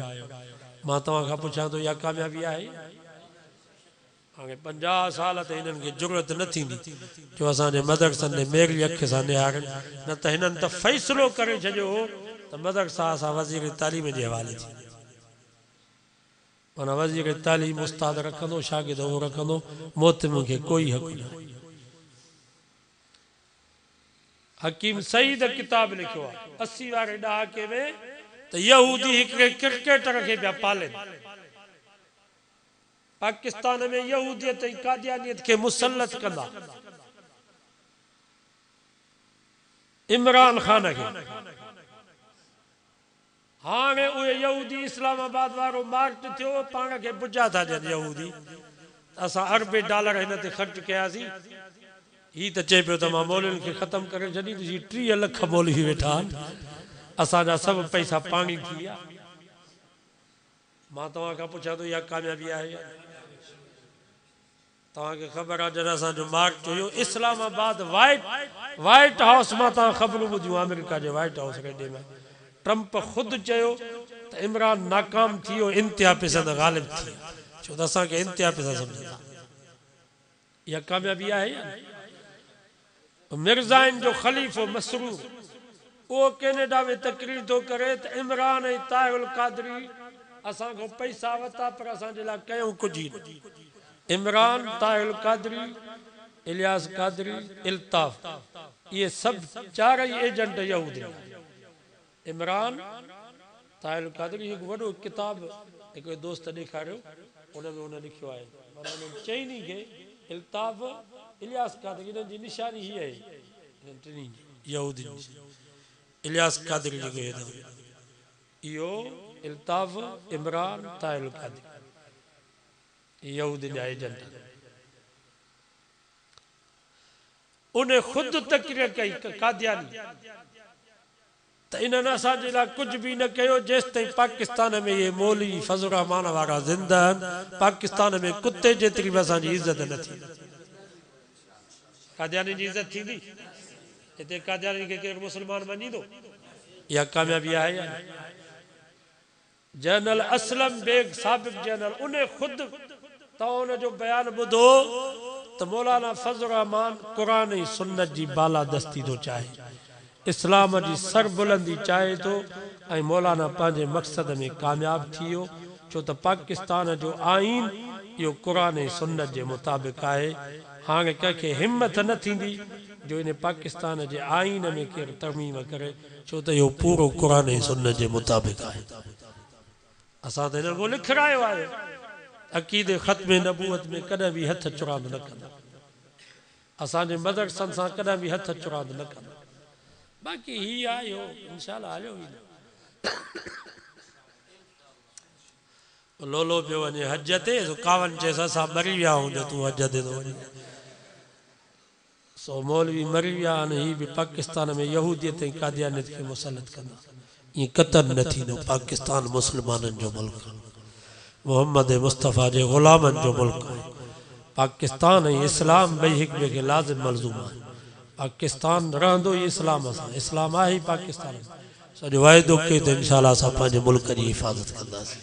मां तव्हां खां पुछां थो इहा कामयाबी आहे हाणे 50 साल ते हिननि खे ज़रूरत न थींदी जो असांजे मदरसनि में मेरी अख सां निहारनि न त हिननि त फ़ैसिलो करे छॾियो त मदरसा असां वज़ीर तालीम जे हवाले थी माना वज़ीर तालीम उस्ताद रखंदो शागिर्द उहो रखंदो मोहतमिम खे कोई हक़ न हकीम सईद किताब लिखियो आहे 80 वारे ॾहाके में त यहूदी हिकिड़े क्रिकेटर खे पिया पालनि पाकिस्तान में यहूदियत ऐं कादियानियत खे मुसलत कंदा इमरान खान खे हाणे उहे यहूदी इस्लामाबाद वारो मार्च थियो पाण खे बुझा था ॾियनि यहूदी असां $अरबे हिन ते ख़र्च कयासीं ही त चए पियो त मां मौलवियुनि खे ख़तम करे छॾींदुसि 30 लख मौलवी वेठा आहिनि असांजा सभु पैसा पाणी थी विया मां तव्हां खां पुछां थो इहा कामयाबी आहे तव्हांखे ख़बर आहे जॾहिं असांजो मार्च हुयो इस्लामाबाद वाइट हाउस मां तव्हां ख़बरूं ॿुधियूं अमेरिका जे वाइट हाउस रेडे में ट्रंप ख़ुदि चयो त इमरान नाकाम थी वियो इंतिहा पसंदि ग़ालिब थी छो त असांखे इंतिहा पसंदि सम्झंदा इहा कामयाबी आहे मिर्ज़ाइन जो ख़लीफ़ो मसरूर उहो कैनेडा में तकरीर थो करे त इमरान ऐं ताहिर कादरी असां खां पैसा वरिता पर असांजे लाइ कयूं कुझु ई न इमरान ताहिर कादरी इलियास कादरी इल्ताफ़ ये सभु 4 एजेंट यहूदी इमरान ताहिर कादरी हिकु वॾो किताब हिकु दोस्त ॾेखारियो उन में उन लिखियो आहे माना उन्हनि चइनी खे इल्ताफ़ इलियास कादरी इन्हनि जी निशानी हीअ आहे इन्हनि टिनी यहूदी इलियास कादरी जेको इहो इल्ताफ़ इमरान ताहिर कादरी यहूदी जा एजेंट उन ख़ुदि तकरीर कई कादियानी त इन्हनि असांजे लाइ कुझु बि न कयो जेसि ताईं पाकिस्तान में ये मौलवी फज़ल रहमान वारा ज़िंदा आहिनि पाकिस्तान में कुते जेतिरी बि असांजी इज़त न थी कादियानी जी इज़त थींदी हिते कादियानी खे केरु मुस्लमान मञींदो इहा कामयाबी आहे या जनरल असलम बेग साबिक़ जनरल उन ख़ुदि तव्हां उन जो बयान ॿुधो त मौलाना फज़ल रहमान क़ुरान ऐं सुन्नत जी बालादस्ती थो चाहे इस्लाम जी सरबुलंदी चाहे थो ऐं मौलाना पंहिंजे मक़सद में कामयाब थी वियो छो त पाकिस्तान जो आइन इहो क़ुरान ऐं सुन्नत जे मुताबिक़ आहे हाणे कंहिंखे हिमत न थींदी जो इन पाकिस्तान जे आइन में केरु तरमीम करे छो त इहो पूरो क़ुरान ऐं सुन्नत जे मुताबिक़ आहे असां त हिन को लिखायो आहे अक़ीदे ख़त्म नबूअत में कॾहिं बि हथ चुरांद न कंदा असांजे मदरसनि सां कॾहिं बि हथ चुरांद न कंदा बाक़ी ही आहे इहो इंशाअल्लाह हलियो ई न लोलो पियो वञे हज ते कावन चएसि असां मरी विया आहियूं जो तूं हज ते थो वञे सो मौलवी मरी विया आहिनि ही बि पाकिस्तान में यहूदियत ऐं कादियानियत खे मुसलत कंदा ये कतन न थींदो। पाकिस्तान मुसलमाननि जो मुल्क, मोहम्मद मुस्तफ़ा जे ग़ुलामनि जो मुल्क। पाकिस्तान ऐं इस्लाम ॿई हिक ॿिए खे लाज़िम मलज़ूम आहे। पाकिस्तान रहंदो ई इस्लाम सां, इस्लाम आहे ई पाकिस्तान। सॼो वाइदो कई त इंशाअल्लाह असां पंहिंजे मुल्क जी हिफ़ाज़त कंदासीं,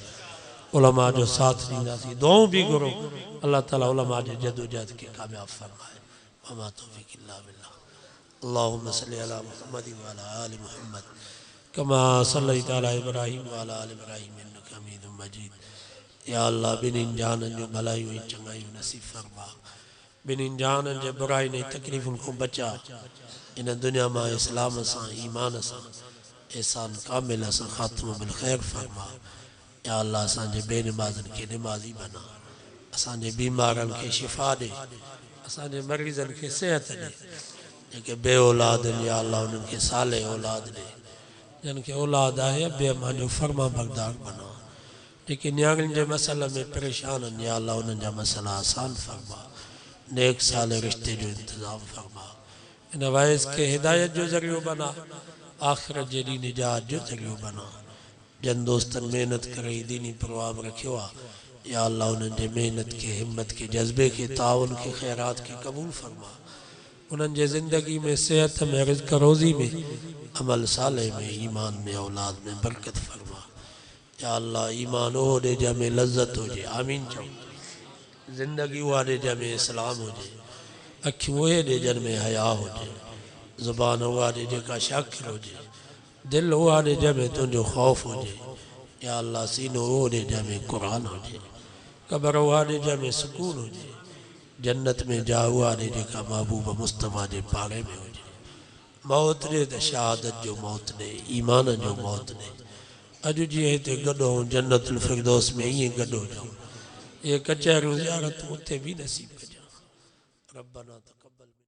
उलमा जो साथ ॾींदासीं, दुआऊं बि घुरो। अल्लाह ताला उलमा जे जदोजहद खे कामयाब फरमाए। वमा तौफ़ीक़ इल्ला बिल्लाह। अल्लाहुम्मा सल्लि अला मुहम्मद व अला आलि मुहम्मद कमा सल्लैता अला इब्राहीम व अला आलि इब्राहीम इन्नका हमीदुम मजीद। या अल्लाह बिन्हिनि जाननि जो भलायूं ऐं चङायूं नसीब फरमा। बिन्हिनि जाननि जे बुराइयुनि ऐं तकलीफ़ुनि खां बचा। इन दुनिया में इस्लाम सां, ईमान सां, एहसान कामिल सां ख़ात्मो बिल ख़ैर फरमा। या अल्लाह असांजे बेनमाज़नि खे नमाज़ी बना, असांजे बीमारनि खे शिफ़ा ॾे, असांजे मरीज़नि खे सेहत ॾे। जेके बे औलाद आहिनि या अल्लाह उन्हनि खे साले औलाद ॾे। जिन खे औलाद आहे बे मुंहिंजो फर्मा बरदार बना। जेके न्याणियुनि जे मसइले में परेशान आहिनि या अल्लाह उन्हनि जा मसइला आसान फरमा। नेक साले रिश्ते जो इंतज़ाम फरमा। इन वाइस के हिदायत जो ज़रियो बना, आख़िरत जे ॾींहुं निजात जो ज़रियो बना। जन दोस्तनि मेहनत करे दीनी प्रोग्राम रखियो आहे, या अल्लाह उन्हनि जे मेहनत के, हिम्मत के, जज्बे के, ताउन के, ख़ैरात के क़बूल फरमा। उन्हनि जे ज़िंदगी में, सेहत में, रिज़्क़ रोज़ी में, अमल साले में, ईमान में, औलाद में बरकत फरमा। या अल्लाह ईमान हो ॾे जंहिंमें लज़्ज़त हुजे, आमीन चओ। ज़िंदगी उहा ॾे जंहिंमें इस्लाम हुजे, अखियूं उहे ॾे जंहिंमें हया हुजे, ज़ुबान उहा ॾे जेका शाकिर हुजे, दिल उहा ॾे जंहिंमें तुंहिंजो ख़ौफ़ हुजे। या अल्लाह सीनो उहो ॾे जंहिंमें क़ुरान हुजे, क़बर उहा ॾे जंहिंमें सुकून हुजे, जन्नत में जा उहा ॾे जेका महबूब मुस्तफ़ा जे पाड़े में हुजे। मौत ॾे त शहादत जो मौत ॾे, ईमान जो मौत ॾे। अॼु जीअं हिते गॾो जन्नतुल फिरदौस में ईअं गॾो हुजूं। ये कचहरियूं ज़ियारतूं उते भी नसीब कजा। रब्बना